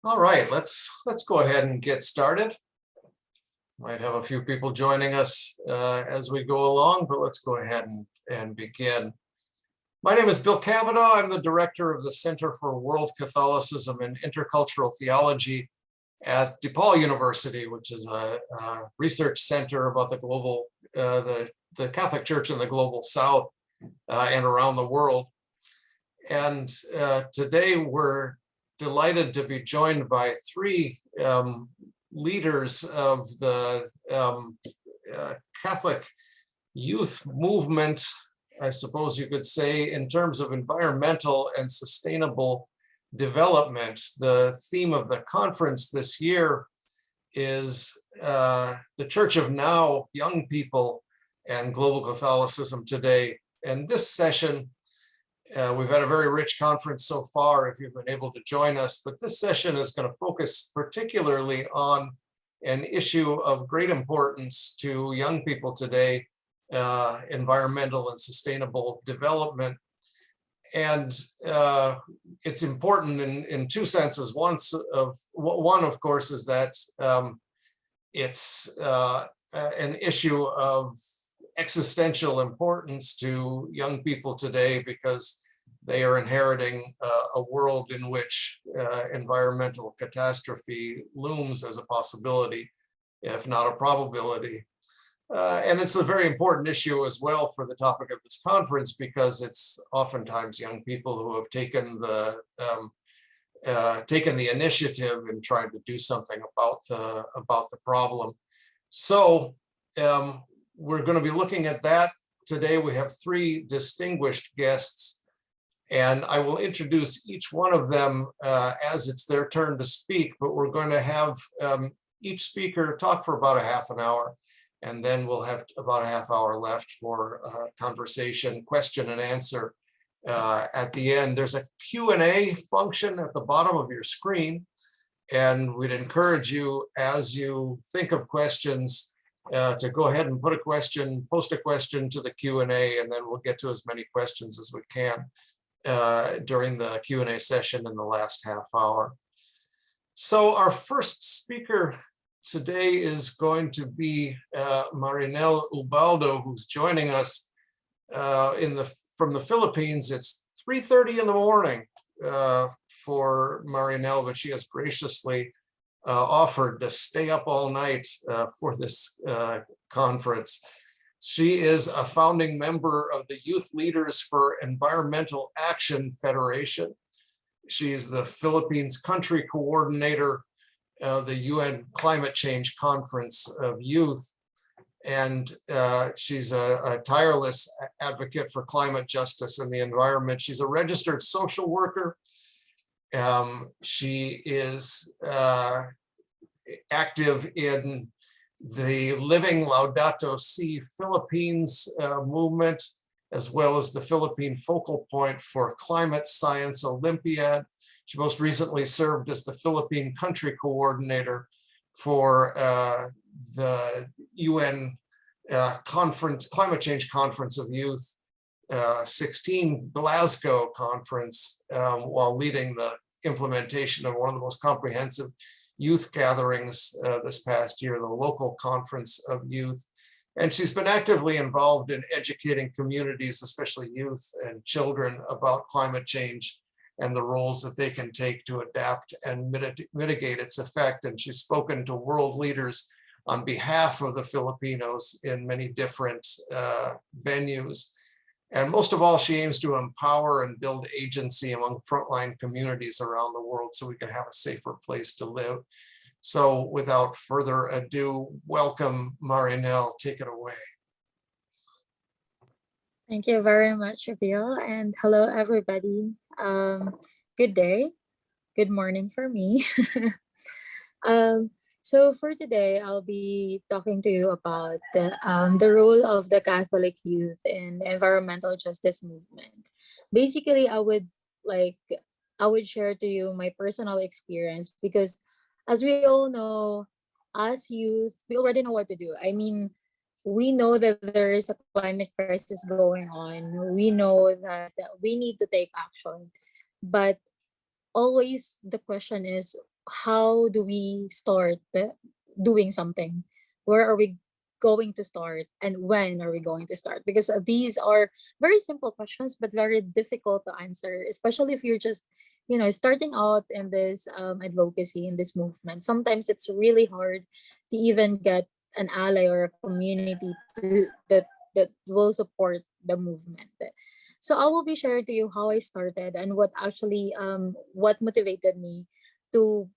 All right, let's go ahead and get started. Might have a few people joining us as we go along, but let's go ahead and begin. My name is Bill Cavanaugh. I'm the director of the Center for World Catholicism and Intercultural Theology at DePaul University, which is a research center about the global, the Catholic Church in the global South and around the world. And today we're delighted to be joined by three leaders of the Catholic youth movement, I suppose you could say, in terms of environmental and sustainable development. The theme of the conference this year is the Church of Now, Young People, and Global Catholicism Today. And this session, we've had a very rich conference so far if you've been able to join us, but this session is going to focus particularly on an issue of great importance to young people today, environmental and sustainable development. And it's important in two senses. One, of course, is that it's an issue of existential importance to young people today because they are inheriting a world in which environmental catastrophe looms as a possibility, if not a probability. And it's a very important issue as well for the topic of this conference because it's oftentimes young people who have taken the initiative in trying to do something about the problem. So we're going to be looking at that today. We have three distinguished guests, and I will introduce each one of them as it's their turn to speak, but we're going to have each speaker talk for about a half an hour, and then we'll have about a half hour left for conversation, question and answer at the end. There's a Q&A function at the bottom of your screen, and we'd encourage you, as you think of questions, to go ahead and post a question to the Q&A, and then we'll get to as many questions as we can during the Q&A session in the last half hour. So our first speaker today is going to be Marinel Ubaldo, who's joining us from the Philippines. It's 3:30 in the morning for Marinel, but she has graciously offered to stay up all night for this conference. She is a founding member of the Youth Leaders for Environmental Action Federation. She is the Philippines country coordinator of the UN Climate Change Conference of Youth. And she's a tireless advocate for climate justice and the environment. She's a registered social worker. She is active in the Living Laudato Si Philippines movement, as well as the Philippine Focal Point for Climate Science Olympiad. She most recently served as the Philippine Country Coordinator for the UN Climate Change Conference of Youth 16 Glasgow Conference, while leading the implementation of one of the most comprehensive youth gatherings this past year, the local conference of youth. And she's been actively involved in educating communities, especially youth and children, about climate change and the roles that they can take to adapt and mitigate its effect. And she's spoken to world leaders on behalf of the Filipinos in many different venues. And most of all, she aims to empower and build agency among frontline communities around the world so we can have a safer place to live. So without further ado, welcome, Marinel. Take it away. Thank you very much, Bill, and hello, everybody. Good day, good morning for me. So for today, I'll be talking to you about the role of the Catholic youth in environmental justice movement. Basically, I would share to you my personal experience because, as we all know, as youth, we already know what to do. I mean, we know that there is a climate crisis going on. We know that we need to take action, but always the question is, how do we start doing something? Where are we going to start, and when are we going to start? Because these are very simple questions but very difficult to answer, especially if you're just, starting out in this advocacy, in this movement. Sometimes it's really hard to even get an ally or a community that will support the movement. So I will be sharing to you how I started and what actually what motivated me to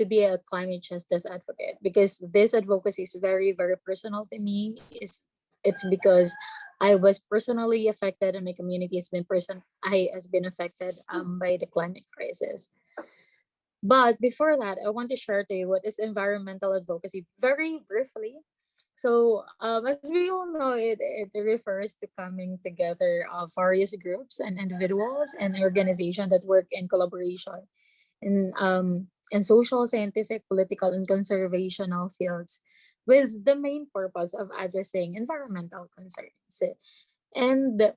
be a climate justice advocate, because this advocacy is very, very personal to me. It's because I was personally affected, and my community has been affected by the climate crisis. But before that, I want to share to you what is environmental advocacy very briefly. So, as we all know, it refers to coming together of various groups and individuals and organizations that work in collaboration in social, scientific, political, and conservational fields, with the main purpose of addressing environmental concerns. And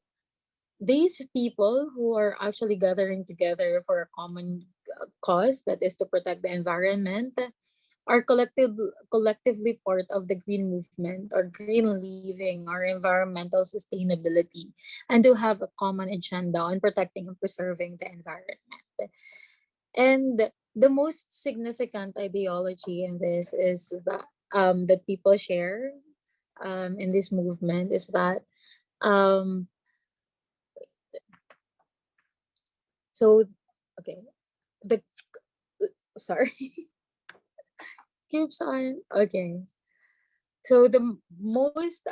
these people who are actually gathering together for a common cause, that is to protect the environment, are collectively part of the green movement, or green living, or environmental sustainability, and do have a common agenda on protecting and preserving the environment. And the most significant ideology in this is that people share in this movement is that um, so okay, the sorry, keeps on. Okay. So the most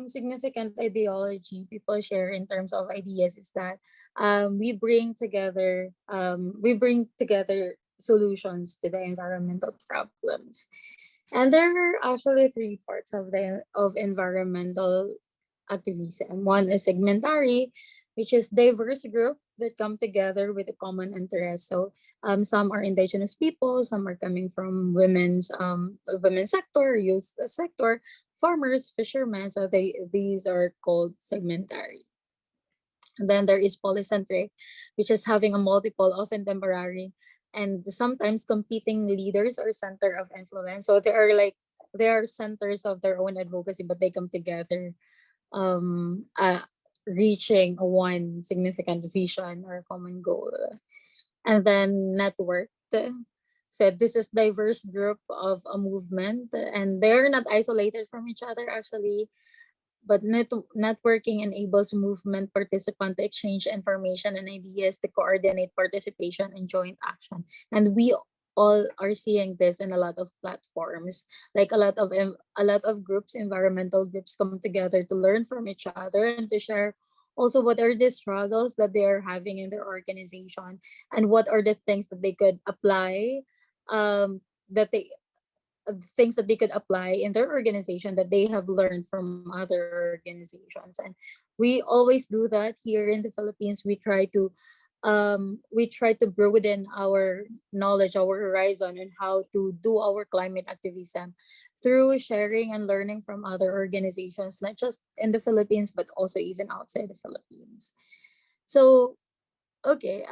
significant ideology people share in terms of ideas is that we bring together solutions to the environmental problems. And there are actually three parts of environmental activism. One is segmentary, which is diverse group that come together with a common interest. So some are indigenous people, some are coming from women's sector, youth sector, farmers, fishermen. So these are called segmentary. And then there is polycentric, which is having a multiple, often temporary, and sometimes competing leaders or center of influence. So they are centers of their own advocacy, but they come together, um, uh, reaching one significant vision or common goal. And then networked. So this is diverse group of a movement, and they're not isolated from each other actually, but networking enables movement participant to exchange information and ideas, to coordinate participation and joint action. And we all are seeing this in a lot of platforms, like a lot of groups, environmental groups, come together to learn from each other and to share also what are the struggles that they are having in their organization, and what are the things that they could apply, that they things that they could apply in their organization that they have learned from other organizations. And we always do that here in the Philippines. We try to broaden our knowledge, our horizon, and how to do our climate activism through sharing and learning from other organizations, not just in the Philippines but also even outside the Philippines. So okay,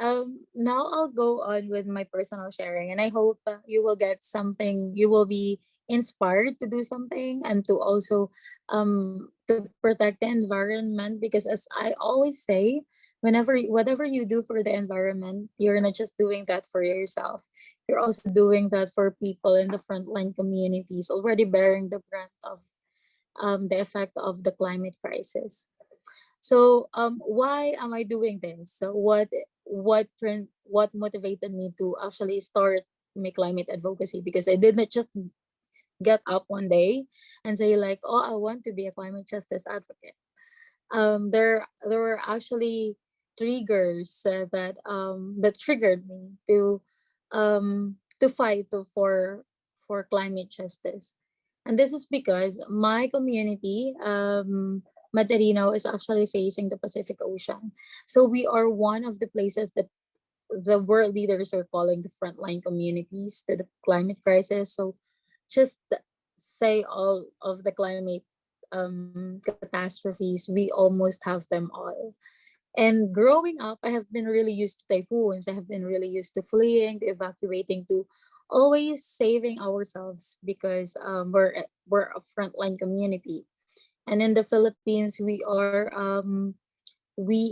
now I'll go on with my personal sharing, and I hope you will get something. You will be inspired to do something and to also to protect the environment, because as I always say, whatever you do for the environment, you're not just doing that for yourself. You're also doing that for people in the frontline communities already bearing the brunt of the effect of the climate crisis. So why am I doing this? So what motivated me to actually start my climate advocacy? Because I did not just get up one day and say like, oh, I want to be a climate justice advocate. There were actually triggers that triggered me to fight for climate justice. And this is because my community, Matarino, is actually facing the Pacific Ocean. So we are one of the places that the world leaders are calling the frontline communities to the climate crisis. So just say all of the climate catastrophes, we almost have them all. And growing up, I have been really used to typhoons. I have been really used to fleeing, to evacuating, to always saving ourselves because we're a frontline community. And in the Philippines, we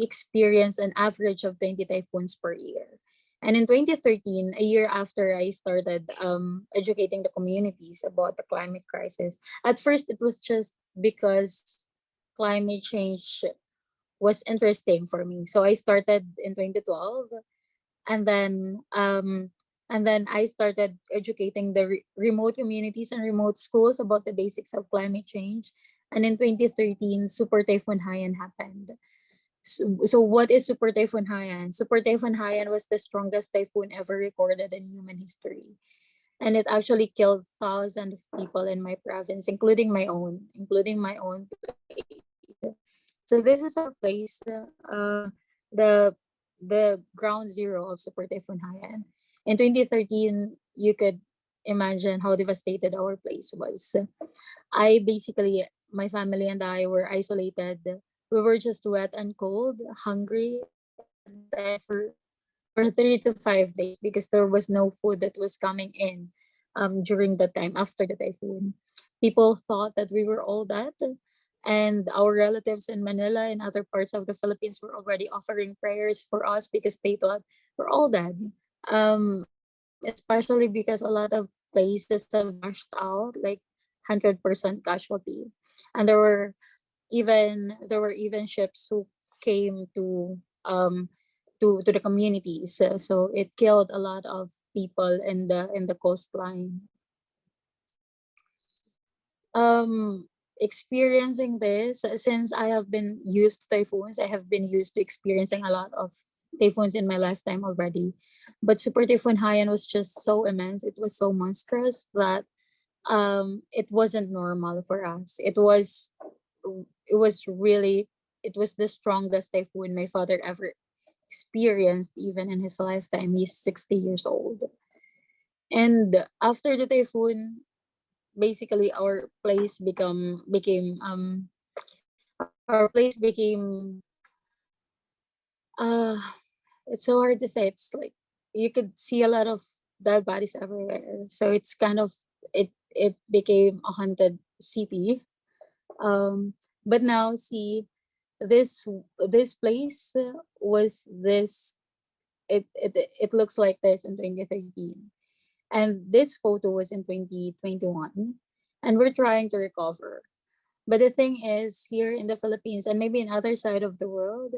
experience an average of 20 typhoons per year. And in 2013, a year after I started educating the communities about the climate crisis, at first it was just because climate change was interesting for me. So I started in 2012, and then I started educating the remote communities and remote schools about the basics of climate change. And in 2013, Super Typhoon Haiyan happened. So what is Super Typhoon Haiyan? Super Typhoon Haiyan was the strongest typhoon ever recorded in human history. And it actually killed thousands of people in my province, including my own place. So this is our place, the ground zero of Super Typhoon Haiyan. In 2013, you could imagine how devastated our place was. My family and I were isolated. We were just wet and cold, hungry, and dying for 3 to 5 days because there was no food that was coming in during the time after the typhoon. People thought that we were all dead, and our relatives in Manila and other parts of the Philippines were already offering prayers for us because they thought we're all dead. Especially because a lot of places have washed out, like 100% casualty, and there were even ships who came to the communities. So it killed a lot of people in the coastline. Experiencing this, since I have been used to typhoons, I have been used to experiencing a lot of typhoons in my lifetime already. But Super Typhoon Haiyan was just so immense. It was so monstrous that it wasn't normal for us. It was the strongest typhoon my father ever experienced, even in his lifetime. He's 60 years old. And after the typhoon, basically our place became uh it's so hard to say. It's like you could see a lot of dead bodies everywhere. So it's kind of it became a haunted city. But now see, this this place was this it looks like this in 2013, and this photo was in 2021, and we're trying to recover. But the thing is, here in the Philippines and maybe in other side of the world,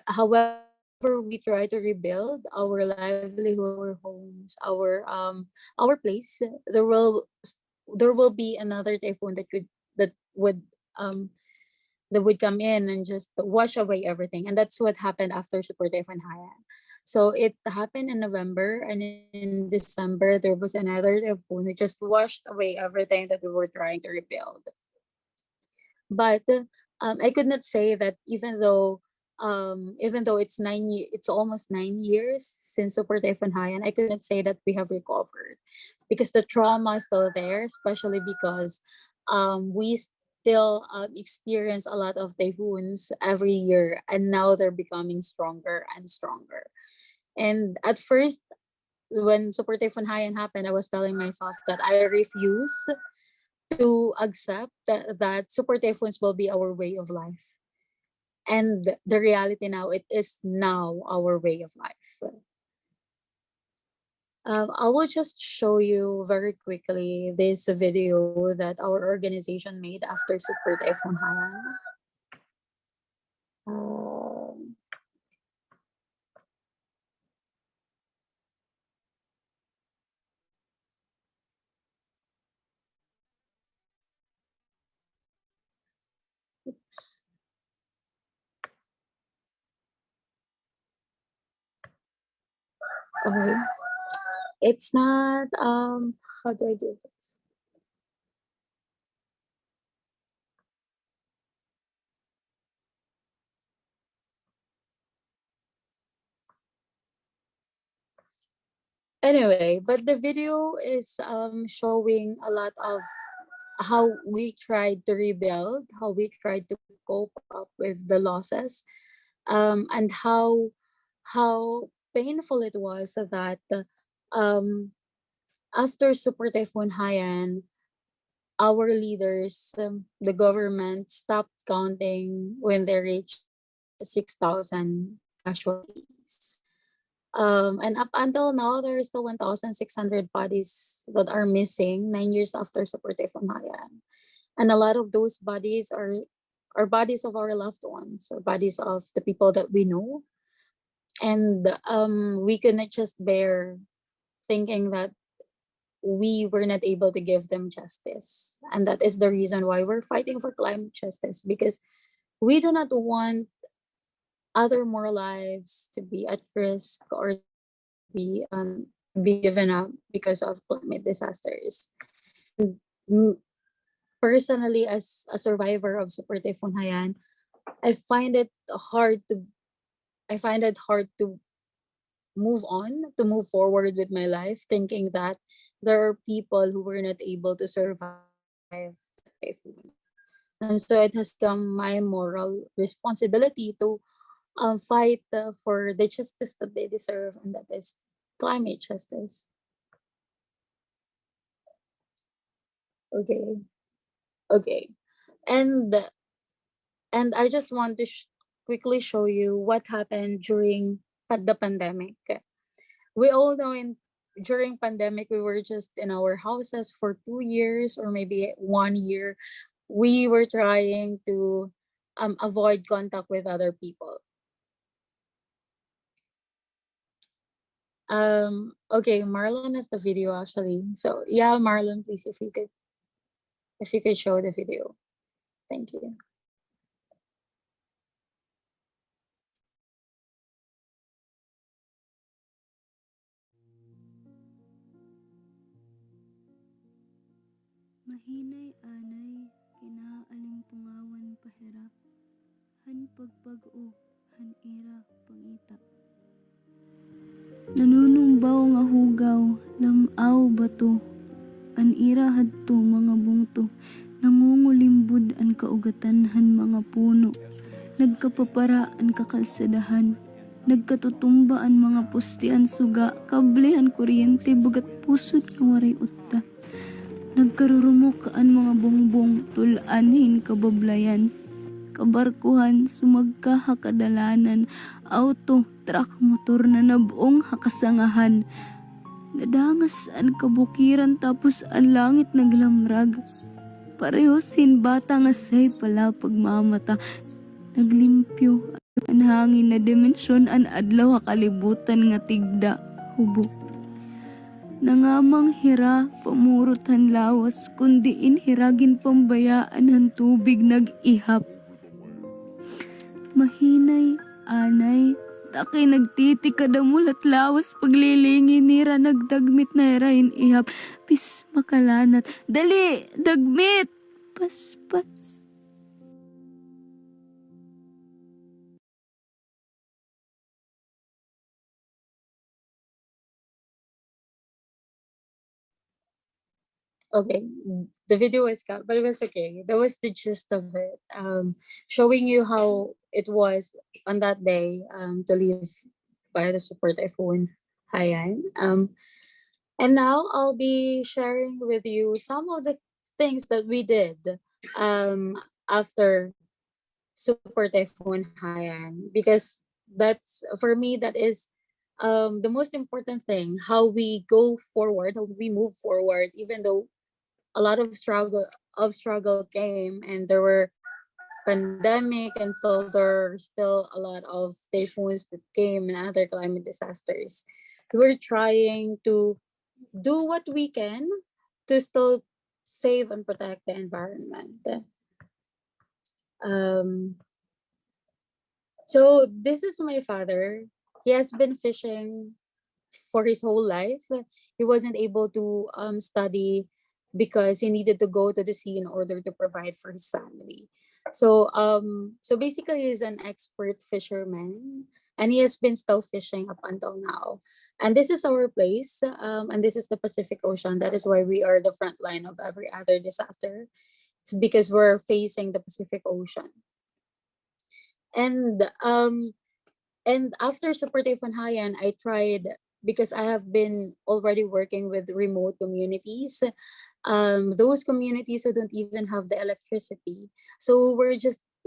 however we try to rebuild our livelihood, our homes, our place, there will be another typhoon um that would come in and just wash away everything. And that's what happened after Super Typhoon Haiyan. So it happened in November, and in December there was another typhoon that just washed away everything that we were trying to rebuild. But I could not say that even though it's almost 9 years since Super Typhoon Haiyan, I could not say that we have recovered because the trauma is still there, especially because we still experience a lot of typhoons every year, and now they're becoming stronger and stronger. And at first, when Super Typhoon Haiyan happened, I was telling myself that I refuse to accept that super typhoons will be our way of life. And the reality now, it is now our way of life. I will just show you very quickly this video that our organization made after Super Typhoon Haiyan. Um, okay. It's not, how do I do this? Anyway, but the video is showing a lot of how we tried to rebuild, how we tried to cope up with the losses. and how painful it was that um, after Super Typhoon Haiyan, our leaders, the government, stopped counting when they reached 6,000 casualties. And up until now, there is still 1,600 bodies that are missing 9 years after Super Typhoon Haiyan. And a lot of those bodies are bodies of our loved ones, or bodies of the people that we know. And we couldn't just bear thinking that we were not able to give them justice. And that is the reason why we're fighting for climate justice, because we do not want other more lives to be at risk or be given up because of climate disasters. Mm, Personally, as a survivor of Super Typhoon Haiyan, I find it hard to I find it hard to move forward with my life, thinking that there are people who were not able to survive the typhoon. And so it has become my moral responsibility to fight for the justice that they deserve, and that is climate justice. Okay, okay, and I just want to quickly show you what happened during the pandemic. We all know during pandemic we were just in our houses for 2 years or maybe 1 year. We were trying to avoid contact with other people. Okay, Marlon has the video actually. So yeah, Marlon, please, if you could show the video. Thank you. Mahinay anay, kinaalimpungawan pahirap, han pagpag-o, han ira pangita. Nanunumbaw nga hugaw, lamaw bato, an ira hadto mga bungto, nangungulimbod an kaugatan han mga puno, nagkapapara an kakalsadahan, nagkatutumba an mga postian suga, kable an kuryente bagat pusod nga waray utta. Nagkarurumok ang mga bongbong tulanin kabablayan, kabarkuhan sumagka hakadalanan, auto, truck, motor na nabong hakasangahan. Nadangas ang kabukiran tapos ang langit naglamrag. Pareho bata nga say pala pagmamata. Naglimpyo ang hangin na dimensyon ang adlaw kalibutan nga tigda hubok. Nangamang hira, pamurutan lawas, kundi inhiragin pambayaan ng tubig nag-ihap. Mahinay, anay, takay nagtiti kadamulat lawas, paglilingi nira nagdagmit na irain ihap. Pis makalanat, dali, dagmit, paspas. Okay, the video was cut, but it was okay. That was the gist of it. Showing you how it was on that day to live by the Super Typhoon Haiyan. And now I'll be sharing with you some of the things that we did after Super Typhoon Haiyan, because that's, for me, that is the most important thing, how we go forward, how we move forward, even though a lot of struggle came, and there were pandemic, and still there are still a lot of typhoons that came and other climate disasters. We're trying to do what we can to still save and protect the environment. Um, so this is my father. He has been fishing for his whole life. He wasn't able to study because he needed to go to the sea in order to provide for his family. So basically he's an expert fisherman, and he has been still fishing up until now. And this is our place, and this is the Pacific Ocean. That is why we are the front line of every other disaster. It's because we're facing the Pacific Ocean. And after Super Typhoon Haiyan, I tried, because I have been already working with remote communities, those communities who don't even have the electricity. So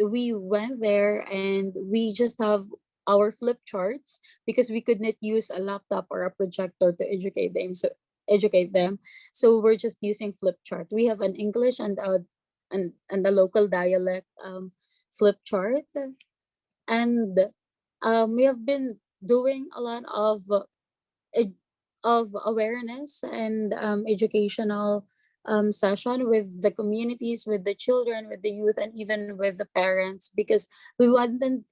we went there and we just have our flip charts, because we could not use a laptop or a projector to educate them. So we're just using flip chart. We have an English and a local dialect flip chart. And we have been doing a lot ed- of awareness and educational session with the communities, with the children, with the youth, and even with the parents, because we wanted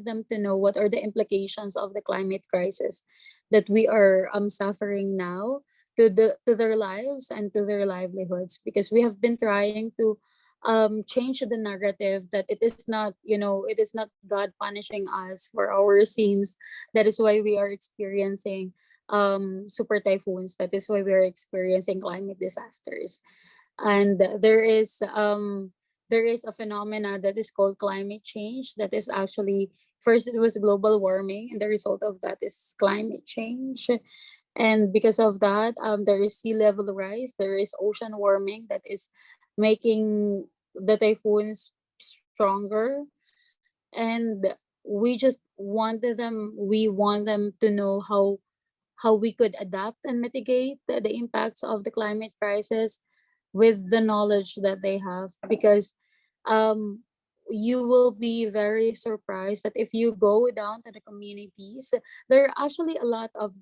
them to know what are the implications of the climate crisis that we are suffering now to their lives and to their livelihoods, because we have been trying to change the narrative that it is not, it is not God punishing us for our sins. That is why we are experiencing super typhoons. That is why we are experiencing climate disasters. And there is a phenomena that is called climate change. That is actually, first it was global warming, and the result of that is climate change. And because of that, there is sea level rise, there is ocean warming that is making the typhoons stronger. And we want them to know how we could adapt and mitigate the impacts of the climate crisis with the knowledge that they have. Because um, you will be very surprised that if you go down to the communities, there are actually a lot of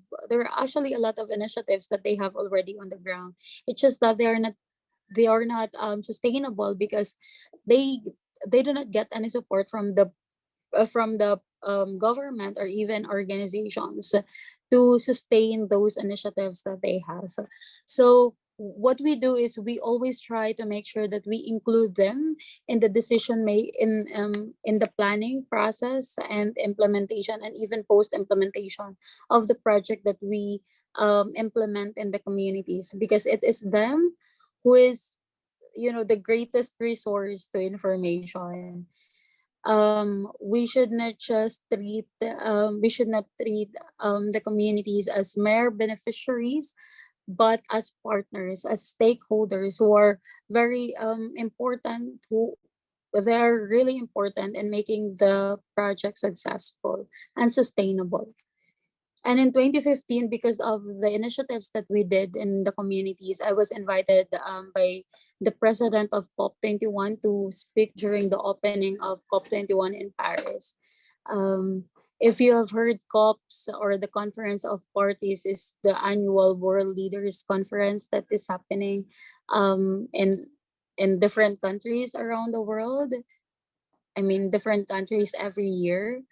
initiatives that they have already on the ground. It's just that they are not sustainable, because they they do not get any support from the government or even organizations to sustain those initiatives that they have. So what we do is we always try to make sure that we include them in the in the planning process and implementation, and even post implementation of the project that we implement in the communities, because it is them who is, the greatest resource to information. We should not treat the communities as mere beneficiaries, but as partners, as stakeholders who are very important, who they're really important in making the project successful and sustainable. And in 2015, because of the initiatives that we did in the communities, I was invited by the president of COP21 to speak during the opening of COP21 in Paris. If you have heard, COPs, or the Conference of Parties, is the annual World Leaders Conference that is happening in different countries around the world. I mean, different countries every year.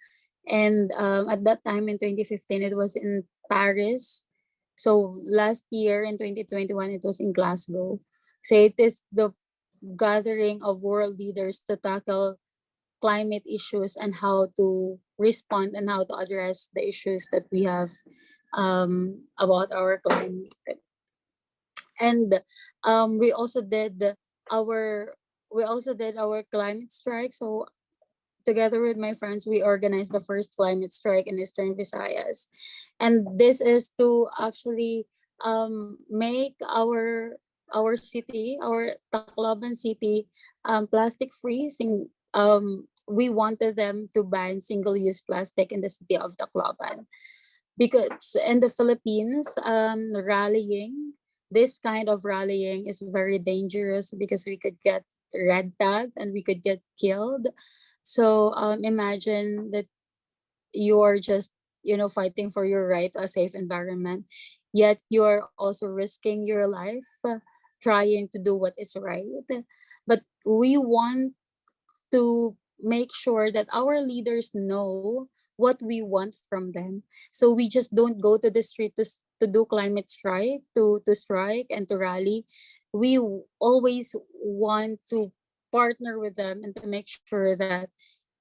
And at that time in 2015, it was in Paris. So last year in 2021, it was in Glasgow. So it is the gathering of world leaders to tackle climate issues and how to respond and how to address the issues that we have about our climate. And we also did our climate strike. So together with my friends, we organized the first climate strike in Eastern Visayas. And this is to actually make our city, our Tacloban city, plastic free. We wanted them to ban single-use plastic in the city of Tacloban. Because in the Philippines, this kind of rallying is very dangerous, because we could get red tagged and we could get killed. So imagine that you are just, fighting for your right to a safe environment, yet you are also risking your life trying to do what is right. But we want to make sure that our leaders know what we want from them. So we just don't go to the street to do climate strike, to strike and to rally. We always want to partner with them and to make sure that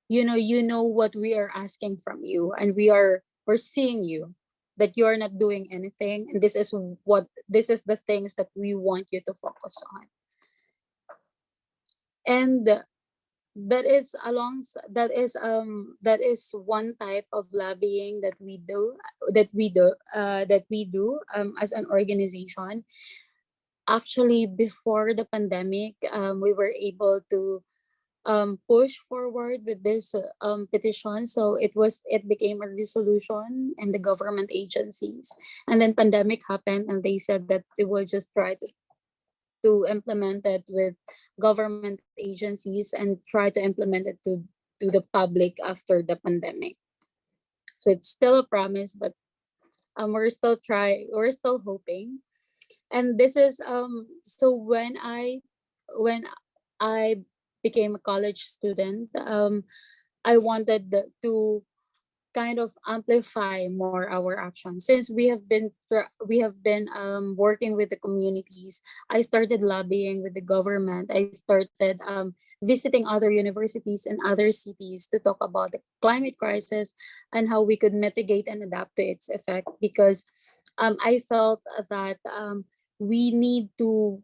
you know what we are asking from you, and we're seeing you, that you are not doing anything, and this is the things that we want you to focus on. And that is one type of lobbying that we do as an organization. Actually, before the pandemic, we were able to push forward with this petition. So it became a resolution in the government agencies, and then pandemic happened, and they said that they will just try to implement it with government agencies and try to implement it to the public after the pandemic. So it's still a promise, but we're still hoping. And this is so when I became a college student, I wanted to kind of amplify more our actions. Since we have been working with the communities, I started lobbying with the government. I started visiting other universities and other cities to talk about the climate crisis and how we could mitigate and adapt to its effect, because I felt that we need to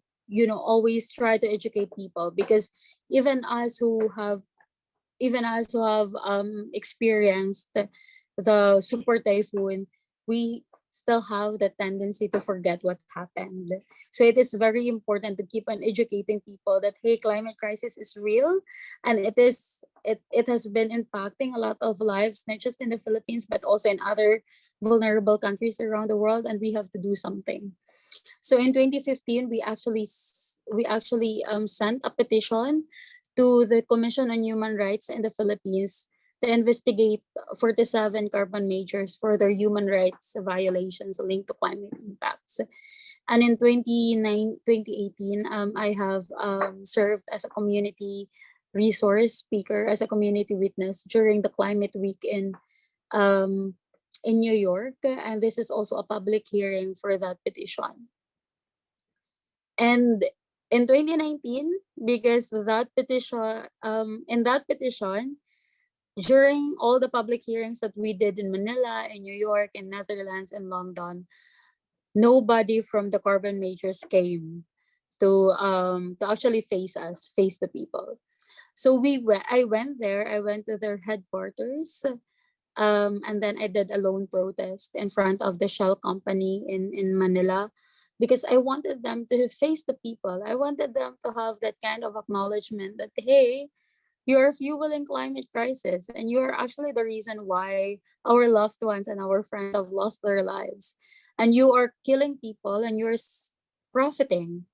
always try to educate people, because even us who have experienced the super typhoon, we still have the tendency to forget what happened. So it is very important to keep on educating people that, hey, climate crisis is real, and it has been impacting a lot of lives, not just in the Philippines but also in other vulnerable countries around the world, and we have to do something. So in 2015, we actually sent a petition to the Commission on Human Rights in the Philippines to investigate 47 carbon majors for their human rights violations linked to climate impacts. And in 2018, I have served as a community resource speaker, as a community witness during the Climate Week in New York. And this is also a public hearing for that petition. And in 2019, because in that petition, during all the public hearings that we did in Manila, in New York, in Netherlands, and London, nobody from the carbon majors came to actually face the people. So I went there. I went to their headquarters, and then I did a lone protest in front of the Shell company in Manila, because I wanted them to face the people. I wanted them to have that kind of acknowledgement that, hey, you're fueling climate crisis, and you're actually the reason why our loved ones and our friends have lost their lives. And you are killing people, and you're profiting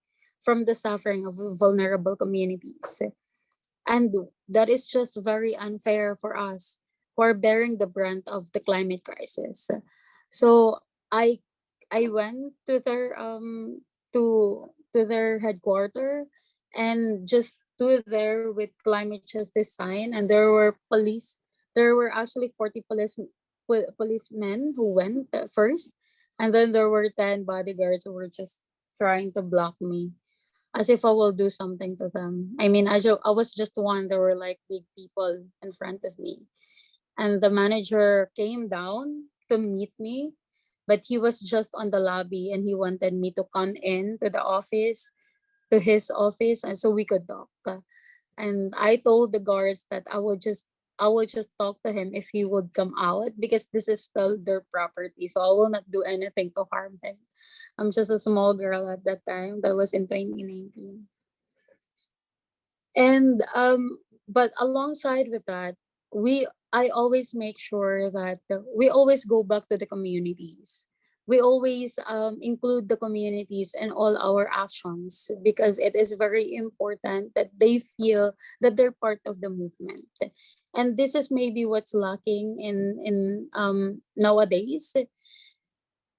from the suffering of vulnerable communities. And that is just very unfair for us who are bearing the brunt of the climate crisis. So I I went to their headquarters and just stood there with climate justice sign, and there were actually 40 policemen who went first, and then there were 10 bodyguards who were just trying to block me, as if I will do something to them. I mean, I was just one. There were like big people in front of me. And the manager came down to meet me, but he was just on the lobby and he wanted me to come in to the office, to his office, and so we could talk. And I told the guards that I will just talk to him if he would come out, because this is still their property. So I will not do anything to harm him. I'm just a small girl at that time. That was in 2019. And but alongside with that, I always make sure that we always go back to the communities. We always include the communities in all our actions, because it is very important that they feel that they're part of the movement. And this is maybe what's lacking in nowadays.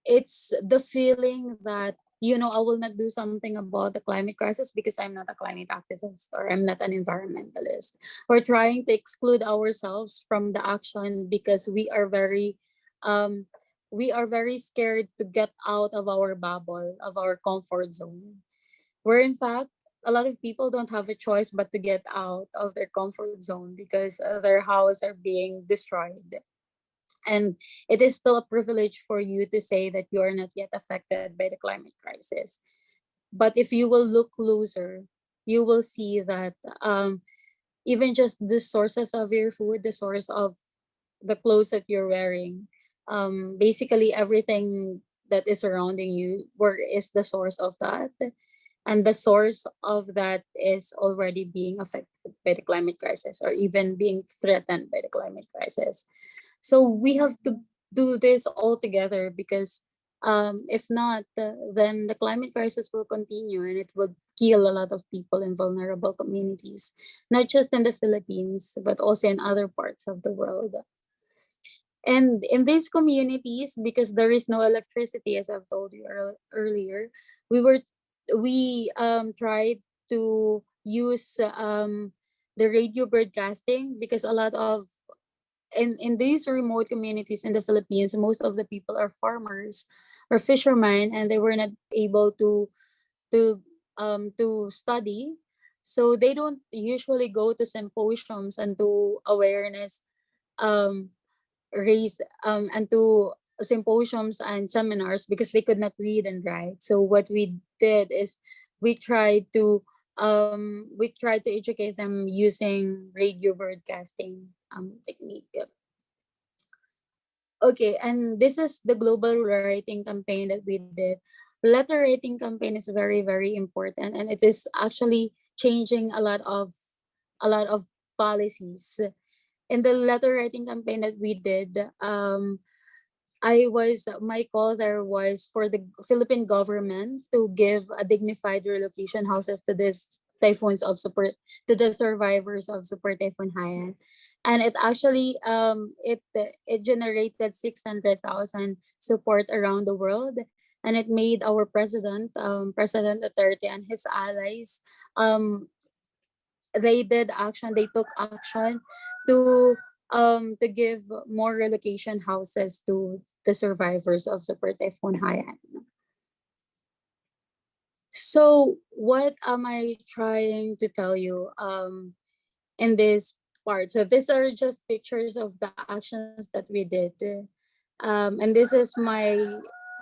It's the feeling that, I will not do something about the climate crisis because I'm not a climate activist or I'm not an environmentalist. We're trying to exclude ourselves from the action because um, we are very scared to get out of our bubble, of our comfort zone. Where in fact, a lot of people don't have a choice but to get out of their comfort zone because their houses are being destroyed. And it is still a privilege for you to say that you are not yet affected by the climate crisis. But if you will look closer, you will see that even just the sources of your food, the source of the clothes that you're wearing, basically everything that is surrounding you, where is the source of that? And the source of that is already being affected by the climate crisis, or even being threatened by the climate crisis. So we have to do this all together, because if not, then the climate crisis will continue, and it will kill a lot of people in vulnerable communities, not just in the Philippines, but also in other parts of the world. And in these communities, because there is no electricity, as I've told you earlier, we tried to use the radio broadcasting, because a lot of in these remote communities in the Philippines, most of the people are farmers or fishermen, and they were not able to study, so they don't usually go to symposiums and to awareness um raise and to symposiums and seminars, because they could not read and write. So what we did is we tried to educate them using radio broadcasting technique. Yep. Okay, and this is the global writing campaign that we did. Letter writing campaign is very, very important, and it is actually changing a lot of policies. In the letter writing campaign that we did, my call there was for the Philippine government to give a dignified relocation houses to this typhoons of support, to the survivors of Super Typhoon Haiyan. And it actually it generated 600,000 support around the world, and it made our President Duterte and his allies, they took action to give more relocation houses to the survivors of Super Typhoon Haiyan. So what am I trying to tell you in this part? So these are just pictures of the actions that we did. And this is my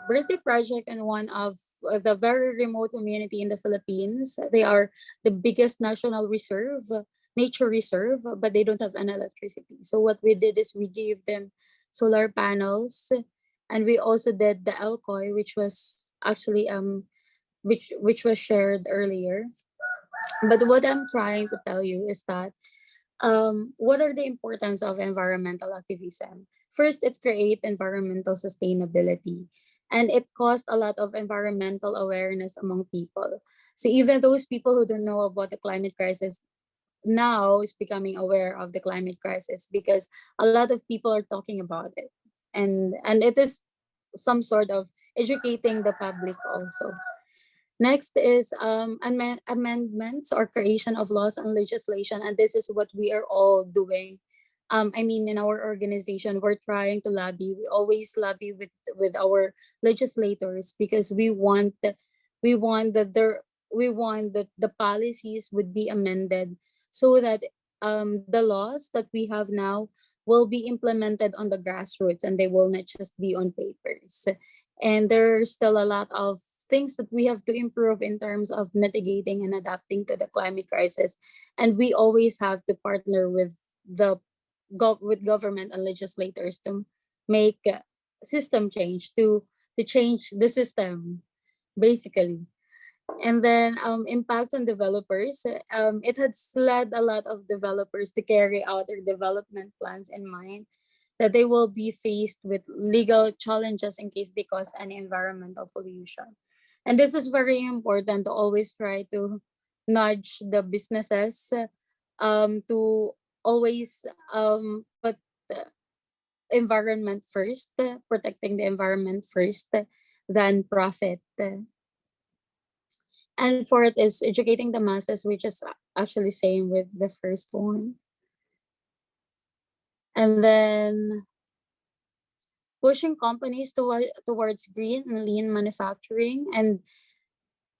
birthday project in one of the very remote community in the Philippines. They are the biggest nature reserve, but they don't have any electricity. So what we did is we gave them solar panels, and we also did the alcoy, which was actually which was shared earlier. But what I'm trying to tell you is that what are the importance of environmental activism? First, it creates environmental sustainability, and it caused a lot of environmental awareness among people. So even those people who don't know about the climate crisis now is becoming aware of the climate crisis, because a lot of people are talking about it, and it is some sort of educating the public also. Next is amendments or creation of laws and legislation, and this is what we are all doing. In our organization, we're trying to lobby. We always lobby with our legislators, because we want that the policies would be amended, so that the laws that we have now will be implemented on the grassroots, and they will not just be on papers. And there's still a lot of things that we have to improve in terms of mitigating and adapting to the climate crisis. And we always have to partner with with government and legislators to make system change, to change the system, basically. And then impact on developers. It has led a lot of developers to carry out their development plans in mind, that they will be faced with legal challenges in case they cause any environmental pollution. And this is very important, to always try to nudge the businesses to always put the environment first, protecting the environment first than profit. And fourth is educating the masses, which is actually same with the first one. And then pushing companies towards green and lean manufacturing. And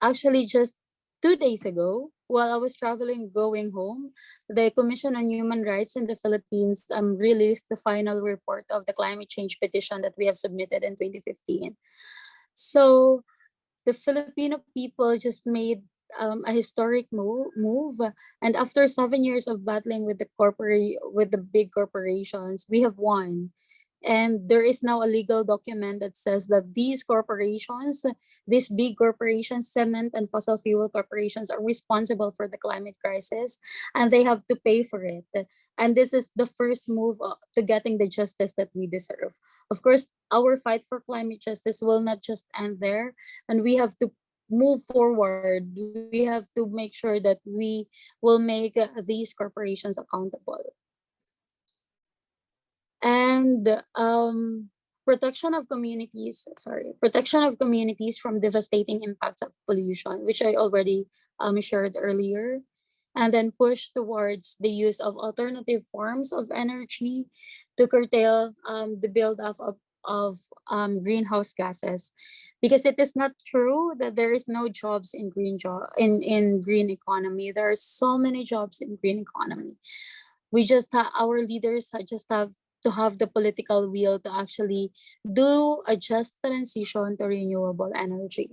actually just 2 days ago, while I was traveling going home, the Commission on Human Rights in the Philippines released the final report of the climate change petition that we have submitted in 2015. So the Filipino people just made a historic move. And after 7 years of battling with the big corporations, we have won. And there is now a legal document that says that these corporations, these big corporations, cement and fossil fuel corporations, are responsible for the climate crisis, and they have to pay for it. And this is the first move to getting the justice that we deserve. Of course, our fight for climate justice will not just end there, and we have to move forward. We have to make sure that we will make these corporations accountable. And protection of communities from devastating impacts of pollution, which I already shared earlier, and then push towards the use of alternative forms of energy to curtail the buildup of greenhouse gases, because it is not true that there is no jobs in in green economy. There are so many jobs in green economy. Our leaders just have to have the political will to actually do a just transition to renewable energy.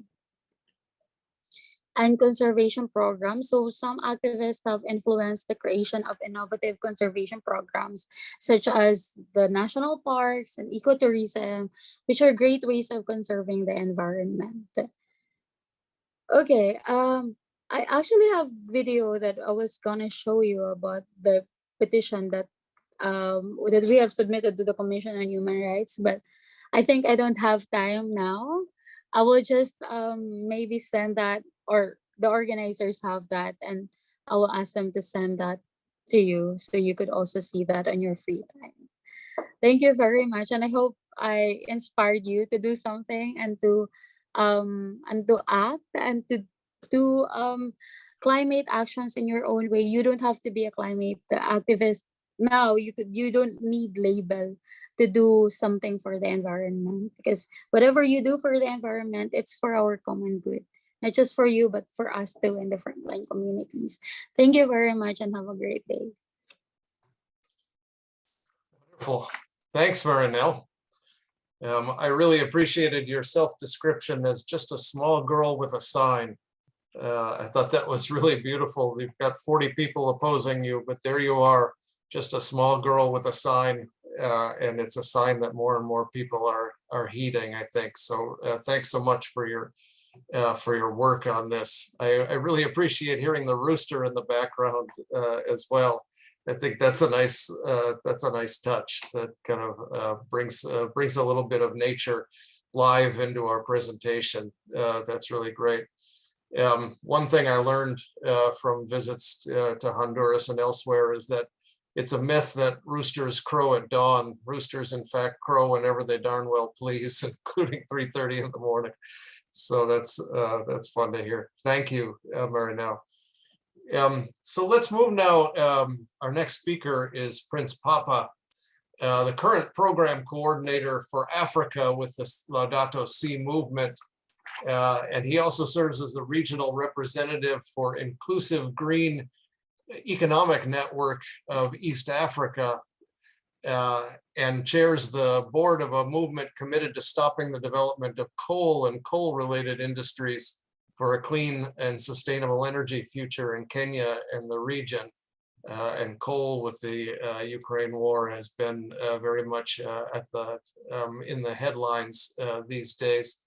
And conservation programs. So some activists have influenced the creation of innovative conservation programs, such as the national parks and ecotourism, which are great ways of conserving the environment. Okay, I actually have video that I was gonna show you about the petition that we have submitted to the Commission on Human Rights, but I think I don't have time now. I will just maybe send that, or the organizers have that, and I will ask them to send that to you so you could also see that on your free time. Thank you very much, and I hope I inspired you to do something and to act and to do climate actions in your own way. You don't have to be a climate activist now. You don't need label to do something for the environment, because whatever you do for the environment, it's for our common good, not just for you, but for us too in the frontline communities. Thank you very much and have a great day. Wonderful. Thanks, Marinel. I really appreciated your self-description as just a small girl with a sign. I thought that was really beautiful. You've got 40 people opposing you, but there you are, just a small girl with a sign, and it's a sign that more and more people are heeding, I think. So thanks so much for your work on this. I really appreciate hearing the rooster in the background as well. I think that's a nice touch that kind of brings a little bit of nature live into our presentation. That's really great. One thing I learned from visits to Honduras and elsewhere is that it's a myth that roosters crow at dawn. Roosters, in fact, crow whenever they darn well please, including 3:30 in the morning. So that's fun to hear. Thank you, Marinel. So let's move now. Our next speaker is Prince Papa, the current program coordinator for Africa with the Laudato Si movement. And he also serves as the regional representative for Inclusive Green Economic Network of East Africa, and chairs the board of a movement committed to stopping the development of coal and coal-related industries for a clean and sustainable energy future in Kenya and the region. And coal, with the Ukraine war, has been very much in the headlines these days.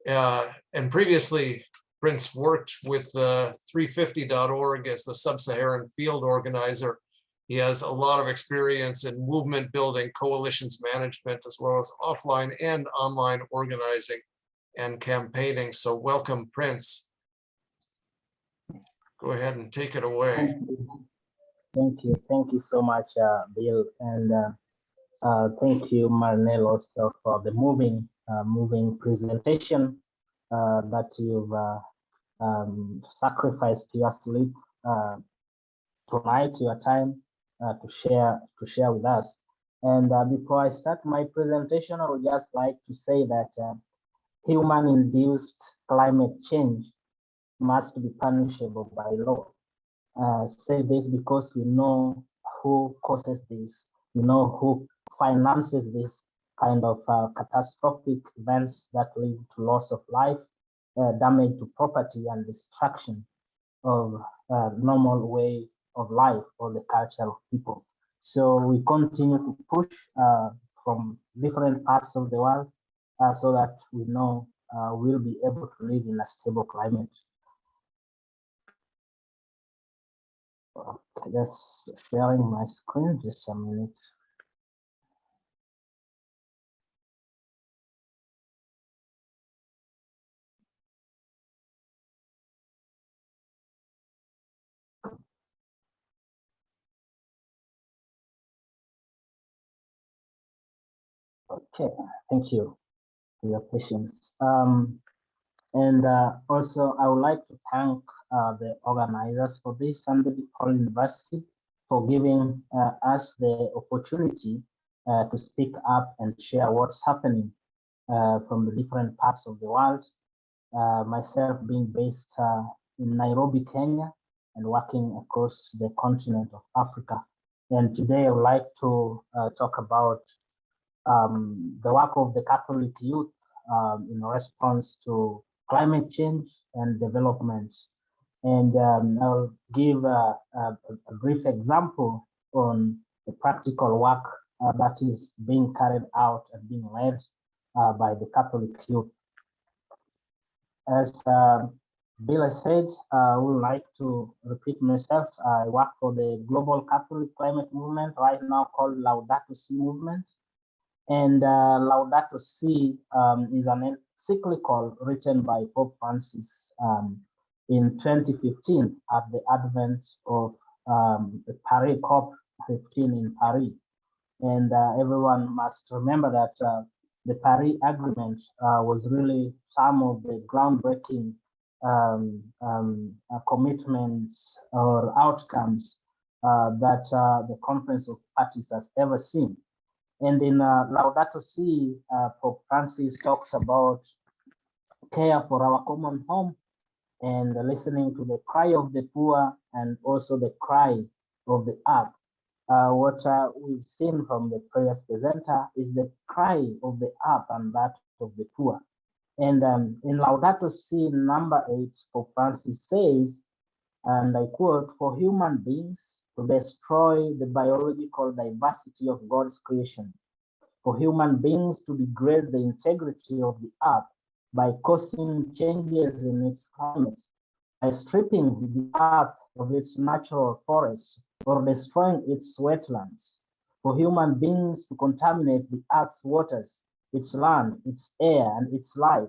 And previously, Prince worked with 350.org as the Sub-Saharan field organizer. He has a lot of experience in movement building, coalitions management, as well as offline and online organizing and campaigning. So welcome, Prince. Go ahead and take it away. Thank you so much, Bill, and thank you, Marinel, also for the moving presentation that you've sacrificed your sleep tonight, your time to share with us. And before I start my presentation, I would just like to say that human-induced climate change must be punishable by law. Say this because we know who causes this, we know who finances this kind of catastrophic events that lead to loss of life, damage to property and destruction of normal way of life or the culture of people. So we continue to push from different parts of the world so that we know we'll be able to live in a stable climate. Okay, just sharing my screen, just a minute. Okay, thank you for your patience. And also, I would like to thank the organizers for this and the DePaul University for giving us the opportunity to speak up and share what's happening from the different parts of the world. Myself being based in Nairobi, Kenya, and working across the continent of Africa. And today I would like to talk about the work of the Catholic youth in response to climate change and development. And I'll give a brief example on the practical work that is being carried out and being led by the Catholic youth. As Bill said, I would like to repeat myself. I work for the Global Catholic Climate Movement, right now called Laudato Si Movement. And Laudato Si is an encyclical written by Pope Francis in 2015 at the advent of the Paris COP15 in Paris. And everyone must remember that the Paris Agreement was really some of the groundbreaking commitments or outcomes that the Conference of Parties has ever seen. And in Laudato Si, Pope Francis talks about care for our common home and listening to the cry of the poor and also the cry of the earth. What we've seen from the previous presenter is the cry of the earth and that of the poor. And in Laudato Si number 8, Pope Francis says, and I quote, "For human beings to destroy the biological diversity of God's creation, for human beings to degrade the integrity of the earth by causing changes in its climate, by stripping the earth of its natural forests or destroying its wetlands, for human beings to contaminate the earth's waters, its land, its air, and its life,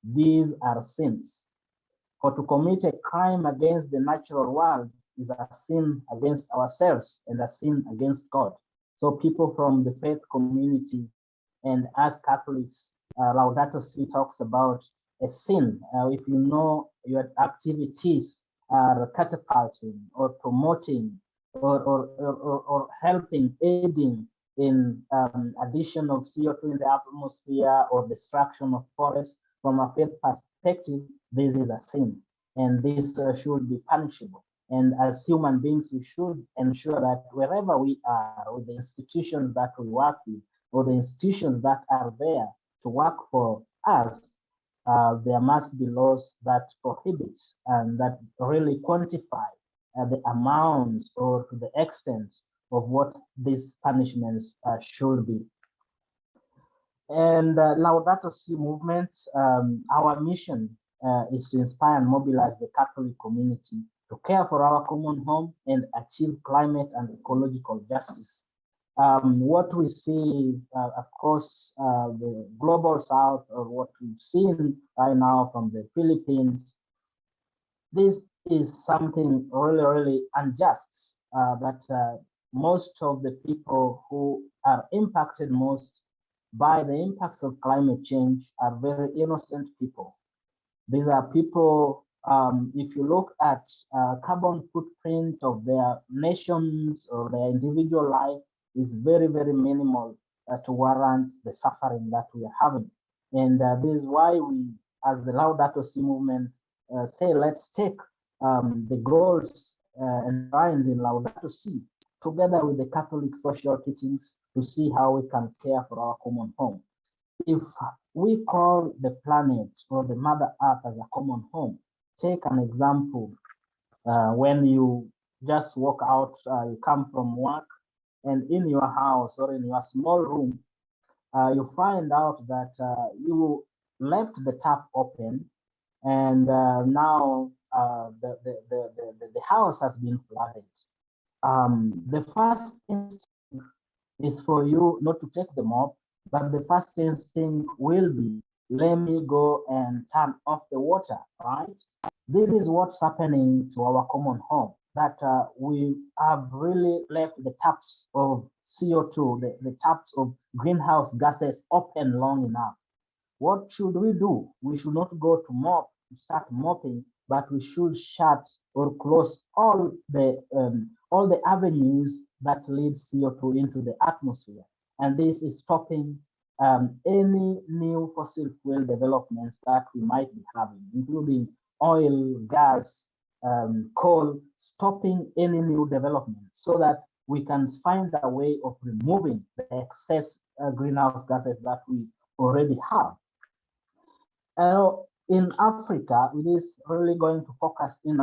these are sins. For to commit a crime against the natural world is a sin against ourselves and a sin against God." So people from the faith community and as Catholics, Laudato Si talks about a sin. If you know your activities are catapulting or promoting or helping, aiding in addition of CO2 in the atmosphere or destruction of forests, from a faith perspective, this is a sin, and this should be punishable. And as human beings, we should ensure that wherever we are, with the institutions that we work with, or the institutions that are there to work for us, there must be laws that prohibit and that really quantify the amounts or to the extent of what these punishments should be. And Laudato Si movement, our mission is to inspire and mobilize the Catholic community to care for our common home and achieve climate and ecological justice. What we see across the global south, or what we've seen right now from the Philippines, this is something really, really unjust, that most of the people who are impacted most by the impacts of climate change are very innocent people. These are people, if you look at carbon footprint of their nations or their individual life, is very, very minimal to warrant the suffering that we are having. And this is why we, as the Laudato Si movement, say, let's take the goals enshrined in Laudato Si together with the Catholic social teachings to see how we can care for our common home. If we call the planet or the Mother Earth as a common home, take an example When you just walk out, you come from work, and in your house or in your small room, you find out that you left the tap open, and now the house has been flooded. The first instinct is for you not to take the mop, but the first instinct will be, let me go and turn off the water, right? This is what's happening to our common home, that we have really left the taps of CO2, the taps of greenhouse gases open long enough. What should we do? We should not go to mop, start mopping, but we should shut or close all the avenues that lead CO2 into the atmosphere. And this is stopping any new fossil fuel developments that we might be having, including oil, gas, coal, stopping any new development so that we can find a way of removing the excess greenhouse gases that we already have. In Africa, it is really going to focus in